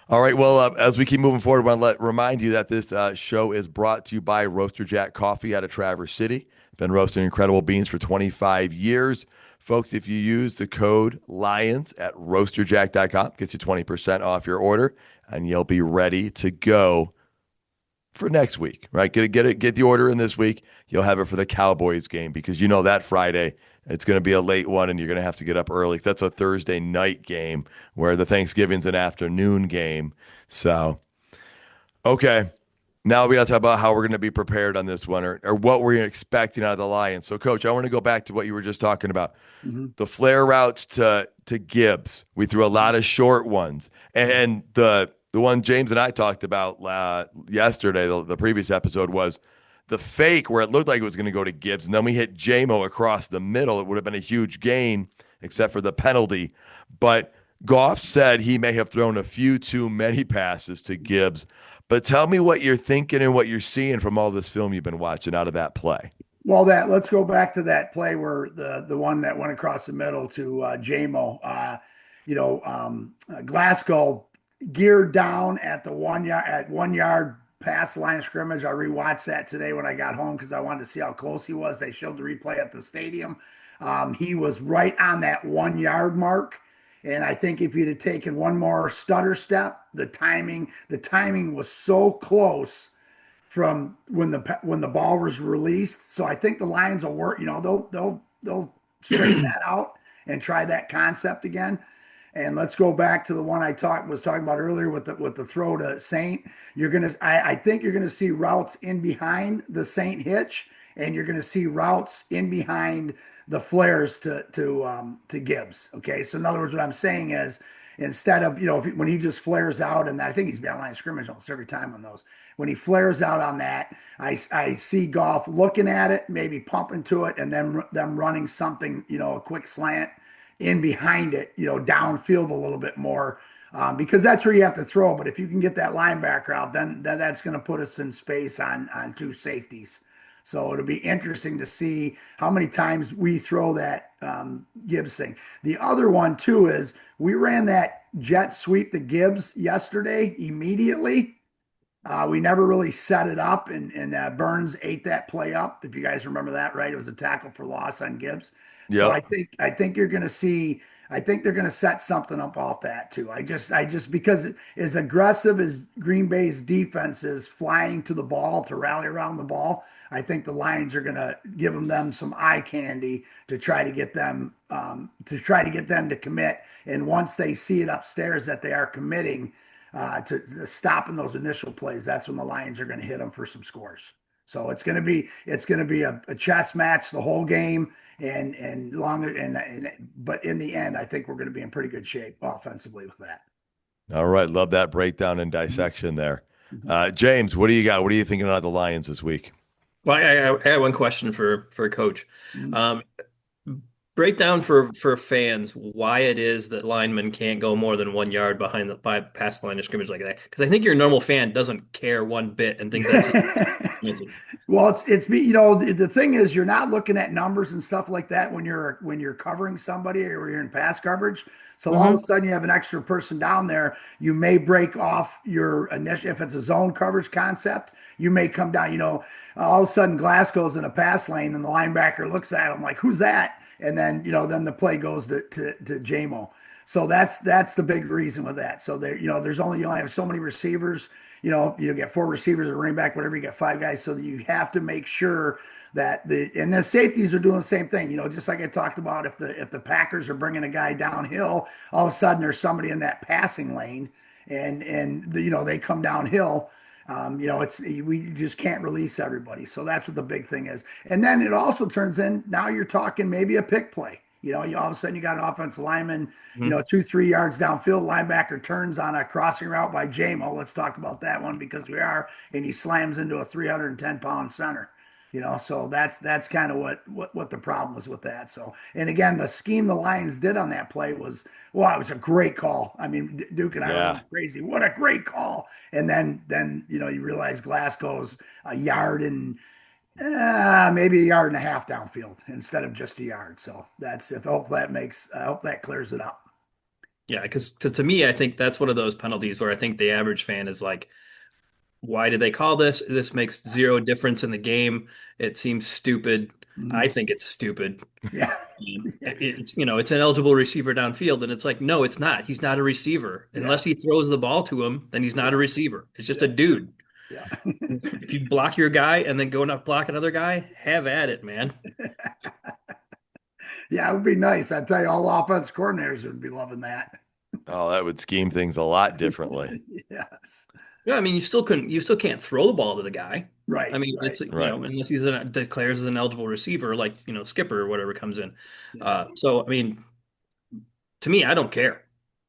Speaker 1: All right. Well, as we keep moving forward, I want to remind you that this show is brought to you by Roaster Jack Coffee out of Traverse City. Been roasting incredible beans for 25 years. Folks, if you use the code LIONS at roasterjack.com, gets you 20% off your order, and you'll be ready to go for next week, right? Get the order in this week. You'll have it for the Cowboys game, because you know that Friday it's going to be a late one and you're going to have to get up early. That's a Thursday night game where the Thanksgiving's an afternoon game. So, okay. Now we got to talk about how we're going to be prepared on this one, or what we're expecting out of the Lions. So, Coach, I want to go back to what you were just talking about. The flare routes to Gibbs. We threw a lot of short ones. And the one James and I talked about yesterday, the previous episode, was the fake where it looked like it was going to go to Gibbs, and then we hit J-Mo across the middle. It would have been a huge gain, except for the penalty. But Goff said he may have thrown a few too many passes to Gibbs. But tell me what you're thinking and what you're seeing from all this film you've been watching out of that play.
Speaker 3: Well, let's go back to that play where the one that went across the middle to J-Mo. Glasgow geared down at the 1 yard past the line of scrimmage. I rewatched that today when I got home because I wanted to see how close he was. They showed the replay at the stadium. He was right on that 1 yard mark. And I think if you'd have taken one more stutter step, the timing was so close from when the ball was released. So I think the Lions will work, they'll straighten that out and try that concept again. And let's go back to the one I was talking about earlier with the throw to Saint. I think you're gonna see routes in behind the Saint hitch, and you're gonna see routes in behind the flares to Gibbs. Okay, so in other words, what I'm saying is, instead of when he just flares out, and I think he's been on line of scrimmage almost every time on those. When he flares out on that, I see Goff looking at it, maybe pumping to it, and then them running something, a quick slant in behind it, downfield a little bit more, because that's where you have to throw. But if you can get that linebacker out, then that's going to put us in space on two safeties. So it'll be interesting to see how many times we throw that Gibbs thing. The other one, too, is we ran that jet sweep to Gibbs yesterday immediately. We never really set it up, and Burns ate that play up. If you guys remember that, right? It was a tackle for loss on Gibbs. Yep. So I think you're going to see. I think they're going to set something up off that too. I just because as aggressive as Green Bay's defense is flying to the ball to rally around the ball, I think the Lions are going to give them some eye candy to try to get them to commit. And once they see it upstairs that they are committing to stopping those initial plays, that's when the Lions are going to hit them for some scores. So it's going to be a chess match the whole game, and longer. But in the end, I think we're going to be in pretty good shape offensively with that.
Speaker 1: All right, love that breakdown and dissection there. James, what do you got? What are you thinking about the Lions this week?
Speaker 4: Well, I had one question for Coach. Break down for fans why it is that linemen can't go more than 1 yard past the line of scrimmage like that. Because I think your normal fan doesn't care one bit and thinks that's
Speaker 3: Well, the thing is, you're not looking at numbers and stuff like that when you're covering somebody or you're in pass coverage. So all of a sudden you have an extra person down there. You may break off your initial, if it's a zone coverage concept, you may come down, all of a sudden Glasgow's in a pass lane and the linebacker looks at him like, who's that? And then, then the play goes to J-Mo. So that's the big reason with that. So there, you only have so many receivers. You get 4 receivers, a running back, whatever. You get 5 guys, so that you have to make sure that the safeties are doing the same thing. Just like I talked about, if the Packers are bringing a guy downhill, all of a sudden there's somebody in that passing lane, and they come downhill. We just can't release everybody. So that's what the big thing is. And then it also turns in, now you're talking maybe a pick play. You all of a sudden you got an offensive lineman, 2-3 yards downfield, linebacker turns on a crossing route by J-Mo. Let's talk about that one because and he slams into a 310-pound center. So that's kind of what the problem was with that. So, and again, the scheme the Lions did on that play was, it was a great call. I mean, Duke and I were crazy. What a great call. And then you realize Glasgow's a yard and Maybe a yard and a half downfield instead of just a yard. So I hope that clears it up.
Speaker 4: Yeah, because to me, I think that's one of those penalties where I think the average fan is like, why did they call this? This makes zero difference in the game. It seems stupid.
Speaker 3: Mhm.
Speaker 4: I think it's stupid.
Speaker 3: Yeah.
Speaker 4: It's it's an eligible receiver downfield, and it's like, no, it's not. He's not a receiver
Speaker 3: Yeah.
Speaker 4: unless he throws the ball to him. Then he's not a receiver. It's just a dude.
Speaker 3: Yeah.
Speaker 4: If you block your guy and then go and block another guy, have at it, man.
Speaker 3: Yeah, it would be nice. I tell you, all offense coordinators would be loving that.
Speaker 1: Oh, that would scheme things a lot differently.
Speaker 3: Yes.
Speaker 4: Yeah, I mean, you still can't throw the ball to the guy.
Speaker 3: Right.
Speaker 4: I mean,
Speaker 3: Right.
Speaker 4: it's
Speaker 1: Right.
Speaker 4: unless declares as an eligible receiver, like Skipper or whatever comes in.
Speaker 3: Yeah.
Speaker 4: So I mean, to me, I don't care.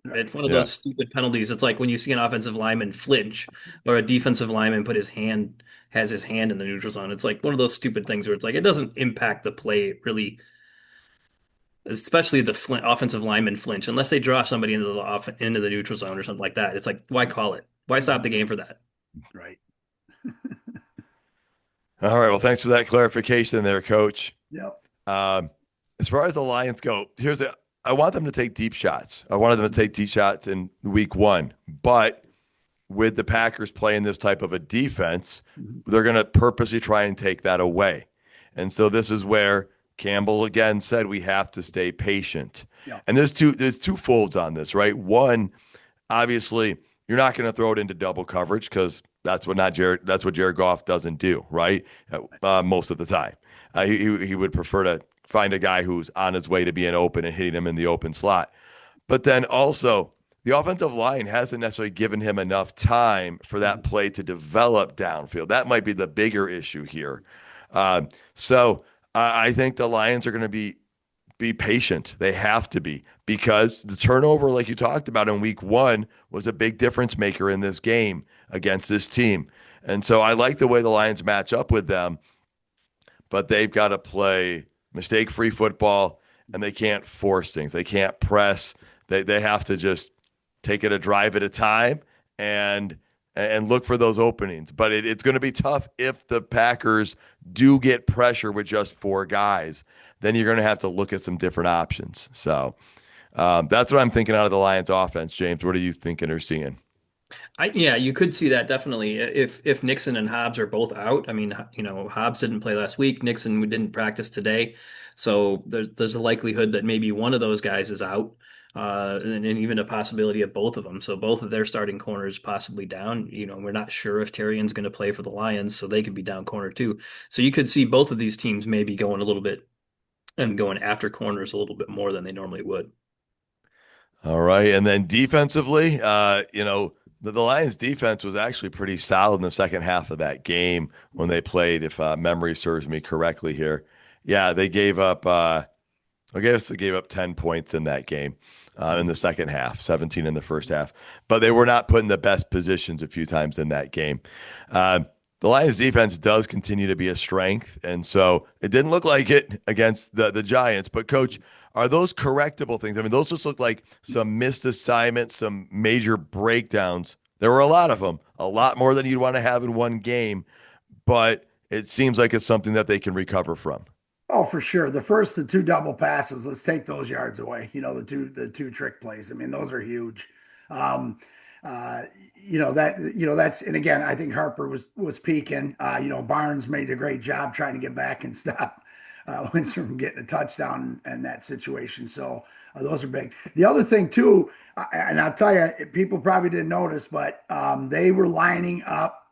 Speaker 3: Right.
Speaker 4: It's one of
Speaker 1: Yeah.
Speaker 4: those stupid penalties. It's like when you see an offensive lineman flinch or a defensive lineman has his hand in the neutral zone. It's like one of those stupid things where it's like it doesn't impact the play really, especially the offensive lineman flinch unless they draw somebody into the neutral zone or something like that. It's like, why call it? Why stop the game for that?
Speaker 3: Right.
Speaker 1: All right. Well, thanks for that clarification there, Coach.
Speaker 3: Yep.
Speaker 1: As far as the Lions go, I want them to take deep shots. I wanted them to take deep shots in week 1, but with the Packers playing this type of a defense, they're going to purposely try and take that away. And so this is where Campbell again said we have to stay patient.
Speaker 3: Yeah.
Speaker 1: And there's two folds on this, right? One, obviously, you're not going to throw it into double coverage because that's what Jared Goff doesn't do, right? Most of the time, he would prefer to find a guy who's on his way to being open and hitting him in the open slot. But then also, the offensive line hasn't necessarily given him enough time for that play to develop downfield. That might be the bigger issue here. So I think the Lions are going to be patient. They have to be, because the turnover, like you talked about in week 1, was a big difference maker in this game against this team. And so I like the way the Lions match up with them, but they've got to play mistake-free football, and they can't force things. They can't press. They have to just take it a drive at a time and look for those openings. But it's going to be tough if the Packers do get pressure with just 4 guys. Then you're going to have to look at some different options. So that's what I'm thinking out of the Lions offense. James, what are you thinking or seeing?
Speaker 4: Yeah, you could see that definitely if Nixon and Hobbs are both out. I mean, Hobbs didn't play last week. Nixon didn't practice today, so there's a likelihood that maybe one of those guys is out, and even a possibility of both of them. So both of their starting corners possibly down. We're not sure if Terrian's going to play for the Lions, so they could be down corner too. So you could see both of these teams maybe going a little bit and going after corners a little bit more than they normally would.
Speaker 1: All right, and then defensively, the Lions defense was actually pretty solid in the second half of that game when they played, if memory serves me correctly here. Yeah, they gave up, I guess they gave up 10 points in that game in the second half, 17 in the first half. But they were not put in the best positions a few times in that game. The Lions defense does continue to be a strength, and so it didn't look like it against the Giants. But, Coach, are those correctable things? I mean, those just look like some missed assignments, some major breakdowns. There were a lot of them, a lot more than you'd want to have in one game, but it seems like it's something that they can recover from.
Speaker 3: Oh, for sure. The 2 double passes, let's take those yards away. The two trick plays. I mean, those are huge. That's, and again, I think Harper was peaking. Barnes made a great job trying to get back and stop Winston from getting a touchdown in that situation. So those are big. The other thing too, and I'll tell you, people probably didn't notice, but they were lining up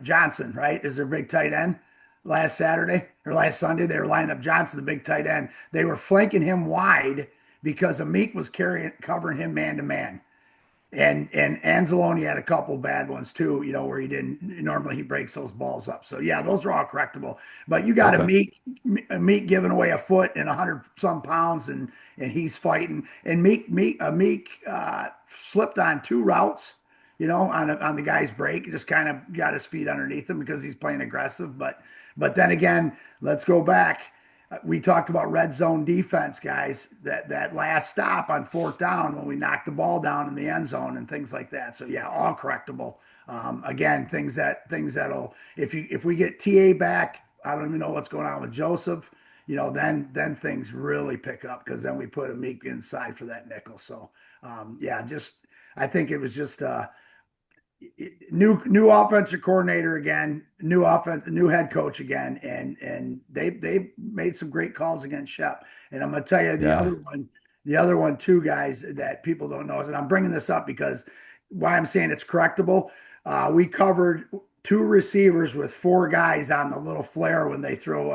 Speaker 3: Johnson, right, as their big tight end last Saturday or last Sunday. They were lining up Johnson, the big tight end. They were flanking him wide because Amik was covering him man to man. And Anzalone had a couple bad ones too, where he breaks those balls up. So yeah, those are all correctable. But you got Amik giving away a foot and 100-some pounds, and he's fighting. And Amik slipped on 2 routes, on the guy's break. Just kind of got his feet underneath him because he's playing aggressive. But then again, let's go back. we talked about red zone defense, guys. That last stop on fourth down when we knocked the ball down in the end zone and things like that. So yeah, all correctable. Again, things that'll if we get TA back, I don't even know what's going on with Joseph. Then things really pick up because then we put a Meek inside for that nickel. So yeah, just I think it was just new offensive coordinator again, new head coach again, and they made some great calls against Shep. And I'm gonna tell you the other one too, guys, that people don't know. And I'm bringing this up because why I'm saying it's correctable. We covered two receivers with four guys on the little flare when they throw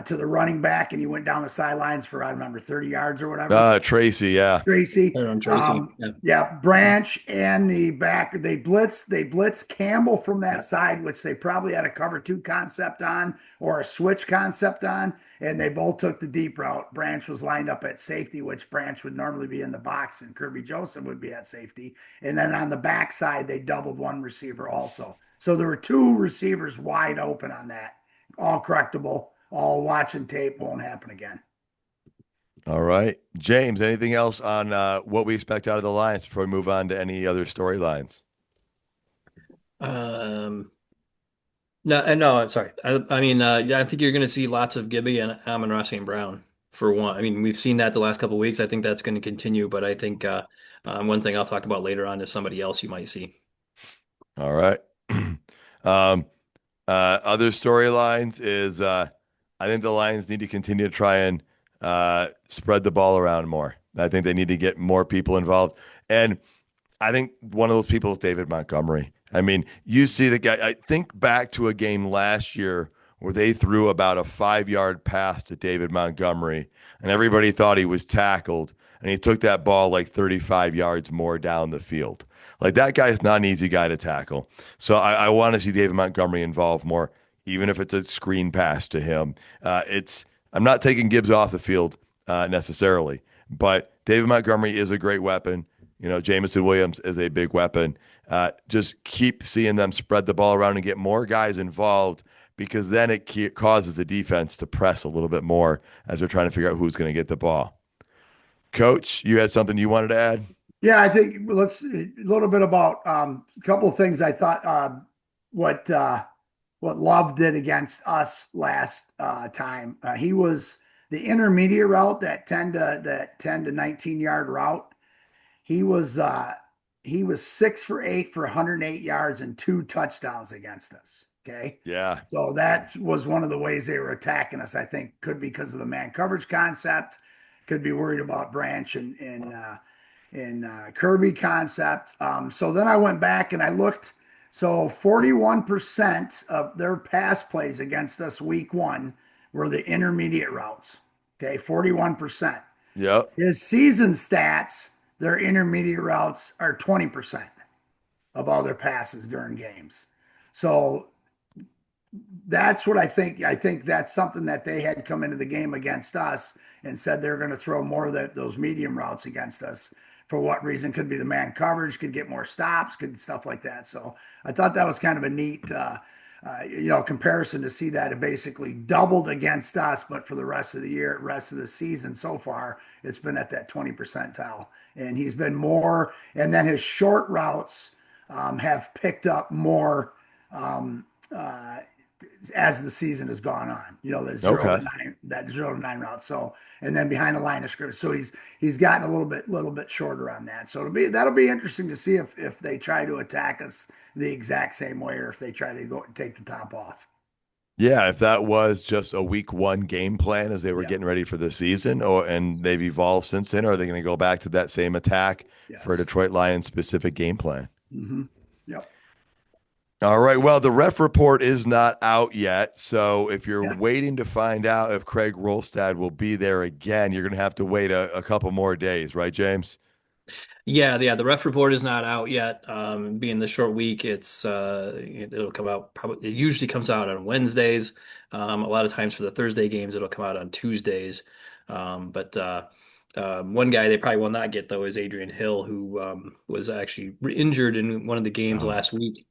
Speaker 3: to the running back, and he went down the sidelines for I remember 30 yards or whatever.
Speaker 1: Tracy, yeah.
Speaker 3: Tracy.
Speaker 4: Tracy.
Speaker 3: Yeah, Branch and the back, they blitz Campbell from that side, which they probably had a cover two concept on or a switch concept on, and they both took the deep route. Branch was lined up at safety, which Branch would normally be in the box, and Kirby Joseph would be at safety. And then on the back side, they doubled one receiver also. So there were two receivers wide open on that, all correctable. All watching tape, won't happen again.
Speaker 1: All right. James, anything else on what we expect out of the Lions before we move on to any other storylines?
Speaker 4: No, I'm sorry. I mean, yeah, I think you're going to see lots of Gibby and Amon-Ra St. Brown for one. I mean, we've seen that the last couple of weeks. I think that's going to continue, but I think one thing I'll talk about later on is somebody else you might see.
Speaker 1: All right. Other storylines is I think the Lions need to continue to try and spread the ball around more. I think they need to get more people involved. And I think one of those people is David Montgomery. I mean, you see the guy, I think back to a game last year where they threw about a 5-yard pass to David Montgomery, and everybody thought he was tackled, and he took that ball like 35 yards more down the field. Like, that guy is not an easy guy to tackle. So I want to see David Montgomery involved more, even if it's a screen pass to him. I'm not taking Gibbs off the field necessarily, but David Montgomery is a great weapon. Jameson Williams is a big weapon. Just keep seeing them spread the ball around and get more guys involved, because then it causes the defense to press a little bit more as they're trying to figure out who's going to get the ball. Coach, you had something you wanted to add?
Speaker 3: Yeah, I think let's a little bit about a couple of things I thought what Love did against us last time. He was the intermediate route, that 10 to 19 yard route. He was 6 for 8 for 108 yards and 2 touchdowns against us. Okay.
Speaker 1: Yeah.
Speaker 3: So that was one of the ways they were attacking us. I think could be because of the man coverage concept, could be worried about Branch and Kirby concept. So then I went back and I looked. So 41% of their pass plays against us week 1 were the intermediate routes. Okay, 41%.
Speaker 1: Yep.
Speaker 3: His season stats, their intermediate routes are 20% of all their passes during games. So that's what I think. I think that's something that they had come into the game against us and said they're going to throw more of those medium routes against us. For what reason? Could be the man coverage, could get more stops, could stuff like that. So I thought that was kind of a neat, comparison to see that it basically doubled against us, but for the rest of the year, rest of the season so far, it's been at that 20 percentile, and he's been more. And then his short routes have picked up more as the season has gone on, the 0 to 9 route. So, and then behind the line of scrimmage. So he's gotten a little bit shorter on that. So that'll be interesting to see if they try to attack us the exact same way, or if they try to go take the top off.
Speaker 1: Yeah, if that was just a week 1 game plan as they were getting ready for the season, and they've evolved since then, or are they going to go back to that same attack for a Detroit Lions specific game plan?
Speaker 3: Mm-hmm. Yep.
Speaker 1: All right. Well, the ref report is not out yet. So if you're waiting to find out if Craig Rolstad will be there again, you're going to have to wait a couple more days. Right, James?
Speaker 4: Yeah. The ref report is not out yet. Being the short week, it'll come out probably. It usually comes out on Wednesdays. A lot of times for the Thursday games, it'll come out on Tuesdays. But one guy they probably will not get, though, is Adrian Hill, who was actually injured in one of the games last week.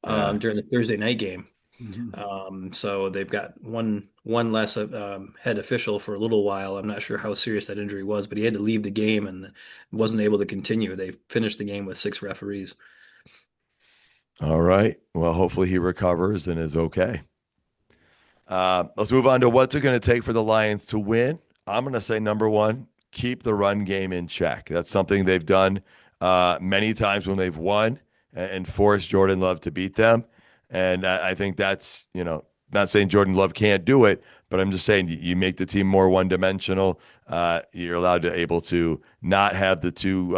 Speaker 4: During the Thursday night game. So they've got one less head official for a little while. I'm not sure how serious that injury was, but he had to leave the game and wasn't able to continue. They finished the game with 6 referees.
Speaker 1: All right. Well, hopefully he recovers and is okay. Let's move on to what's it going to take for the Lions to win. I'm going to say number one, keep the run game in check. That's something they've done many times when they've won and forced Jordan Love to beat them. And I think that's, not saying Jordan Love can't do it, but I'm just saying you make the team more one-dimensional. You're allowed to able to not have the two,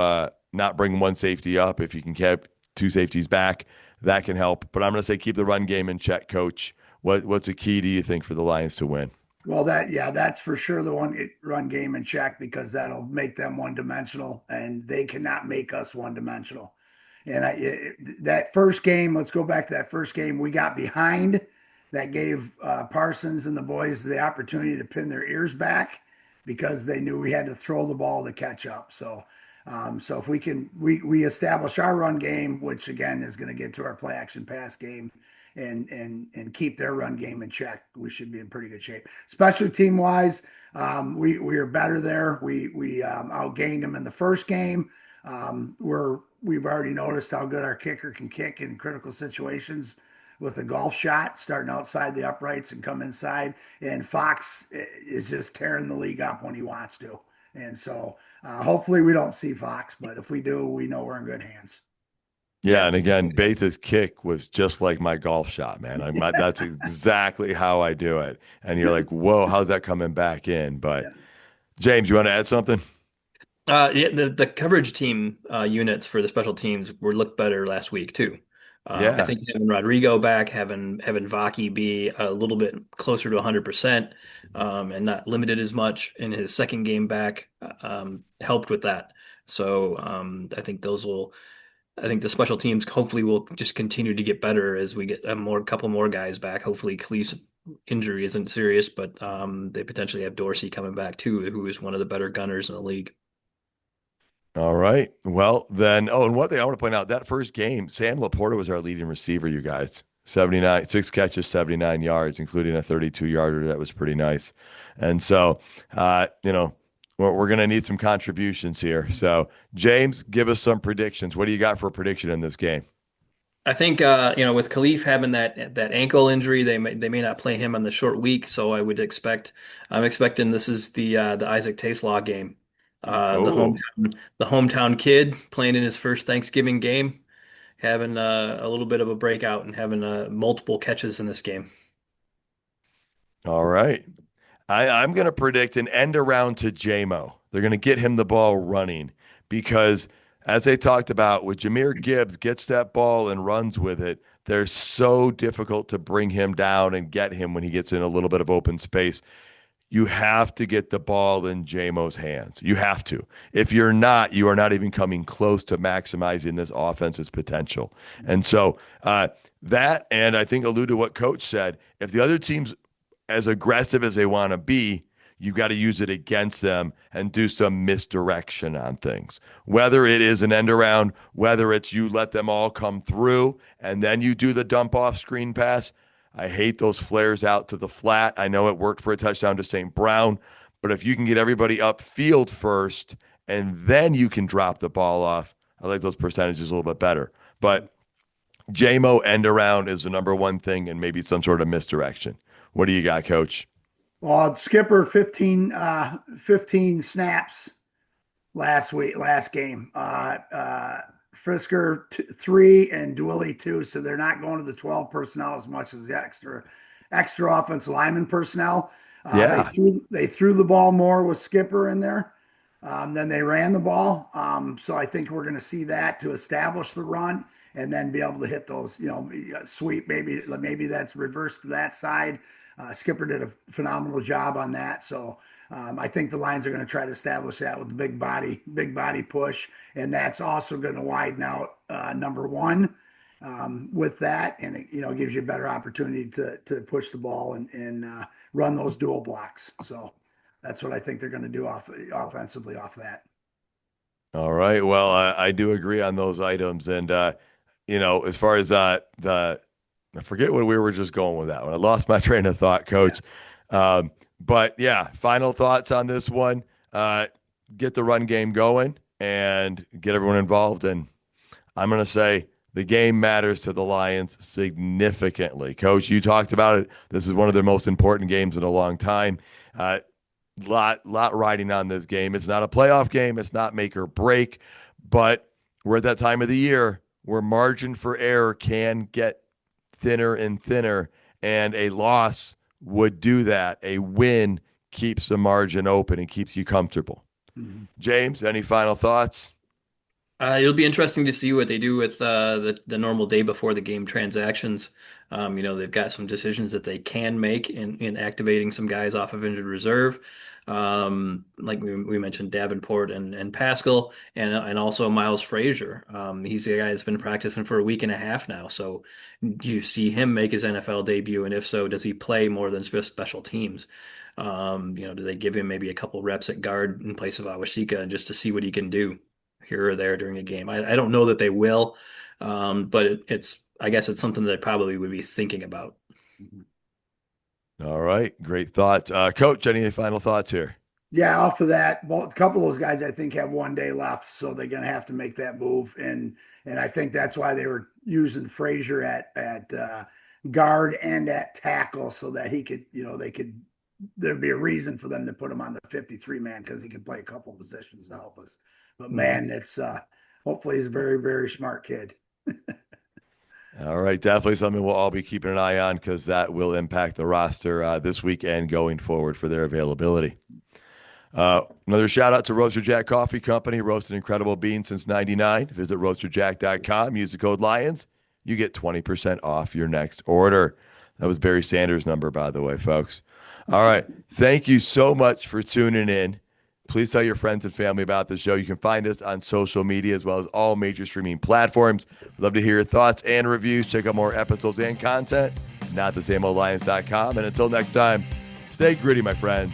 Speaker 1: not bring one safety up. If you can keep two safeties back, that can help. But I'm going to say keep the run game in check, Coach. What's a key do you think for the Lions to win?
Speaker 3: Well, that's for sure the one run game in check, because that'll make them one dimensional, and they cannot make us one dimensional. And that first game, let's go back to that first game. We got behind. That gave Parsons and the boys the opportunity to pin their ears back because they knew we had to throw the ball to catch up. So if we establish our run game, which again is going to get to our play action pass game, and keep their run game in check, we should be in pretty good shape. Special team wise, we are better there. We outgained them in the first game. We've already noticed how good our kicker can kick in critical situations with a golf shot, starting outside the uprights and come inside. And Fox is just tearing the league up when he wants to. And so hopefully we don't see Fox, but if we do, we know we're in good hands.
Speaker 1: Yeah, and again, Bates' kick was just like my golf shot, man. That's exactly how I do it. And you're like, whoa, how's that coming back in? But James, you want to add something?
Speaker 4: Yeah, the coverage team units for the special teams looked better last week too. I think having Rodrigo back, having Vaki be a little bit closer to 100%, and not limited as much in his second game back, helped with that. So I think the special teams hopefully will just continue to get better as we get couple more guys back. Hopefully, Khalil's injury isn't serious, but they potentially have Dorsey coming back too, who is one of the better gunners in the league.
Speaker 1: All right. Well, then, and one thing I want to point out, that first game, Sam Laporta was our leading receiver, you guys. 79, 6 catches, 79 yards, including a 32-yarder. That was pretty nice. And so, we're going to need some contributions here. So, James, give us some predictions. What do you got for a prediction in this game?
Speaker 4: I think with Khalif having that ankle injury, they may not play him on the short week. So I'm expecting this is the Isaac Taslaw game. The hometown kid playing in his first Thanksgiving game, having a little bit of a breakout and having multiple catches in this game.
Speaker 1: All right. I'm going to predict an end around to JMO. They're going to get him the ball running because, as they talked about, with Jahmyr Gibbs gets that ball and runs with it, they're so difficult to bring him down and get him when he gets in a little bit of open space. You have to get the ball in JMO's hands. You have to. If you're not, you are not even coming close to maximizing this offense's potential. And so that, and I think allude to what Coach said, if the other team's as aggressive as they want to be, you got to use it against them and do some misdirection on things. Whether it is an end around, whether it's you let them all come through and then you do the dump off screen pass. I hate those flares out to the flat. I know it worked for a touchdown to St. Brown, but if you can get everybody upfield first and then you can drop the ball off, I like those percentages a little bit better. But JMO end around is the number one thing and maybe some sort of misdirection. What do you got, Coach?
Speaker 3: Well, Skipper 15 snaps last game. Frisker 3 and Dwelly 2, so they're not going to the 12 personnel as much as the extra offensive lineman personnel. They threw the ball more with Skipper in there than they ran the ball. So I think we're going to see that to establish the run and then be able to hit those, sweep. Maybe that's reversed to that side. Skipper did a phenomenal job on that. So I think the Lions are going to try to establish that with the big body push. And that's also going to widen out number one with that. And it, gives you a better opportunity to push the ball and run those dual blocks. So that's what I think they're going to do offensively off that.
Speaker 1: All right. Well, I do agree on those items. And, as far as the I forget what we were just going with that one. I lost my train of thought, Coach. But yeah, final thoughts on this one. Get the run game going and get everyone involved. And I'm going to say the game matters to the Lions significantly. Coach, you talked about it. This is one of their most important games in a long time. Lot riding on this game. It's not a playoff game. It's not make or break, but we're at that time of the year where margin for error can get thinner and thinner, and a loss would do that. A win keeps the margin open and keeps you comfortable. Mm-hmm. James, any final thoughts?
Speaker 4: It'll be interesting to see what they do with the normal day before the game transactions. They've got some decisions that they can make in activating some guys off of injured reserve. Like we mentioned, Davenport and Pascal, and also Miles Frazier. He's a guy that's been practicing for a week and a half now. So do you see him make his NFL debut? And if so, does he play more than just special teams? Do they give him maybe a couple reps at guard in place of Awashika just to see what he can do here or there during a game? I don't know that they will, but I guess it's something that they probably would be thinking about.
Speaker 1: All right. Great thought. Coach, any final thoughts here?
Speaker 3: Yeah, off of that, a couple of those guys I think have 1 day left, so they're going to have to make that move, and I think that's why they were using Frazier at guard and at tackle so that he could, there'd be a reason for them to put him on the 53-man because he could play a couple positions to help us. But man, it's hopefully he's a very, very smart kid.
Speaker 1: All right, definitely something we'll all be keeping an eye on because that will impact the roster this weekend going forward for their availability. Another shout out to Roaster Jack Coffee Company, roasting incredible beans since '99. Visit roasterjack.com, use the code LIONS. You get 20% off your next order. That was Barry Sanders' number, by the way, folks. All right, thank you so much for tuning in. Please tell your friends and family about the show. You can find us on social media as well as all major streaming platforms. We'd love to hear your thoughts and reviews. Check out more episodes and content. NotTheSameOldLions.com. And until next time, stay gritty, my friends.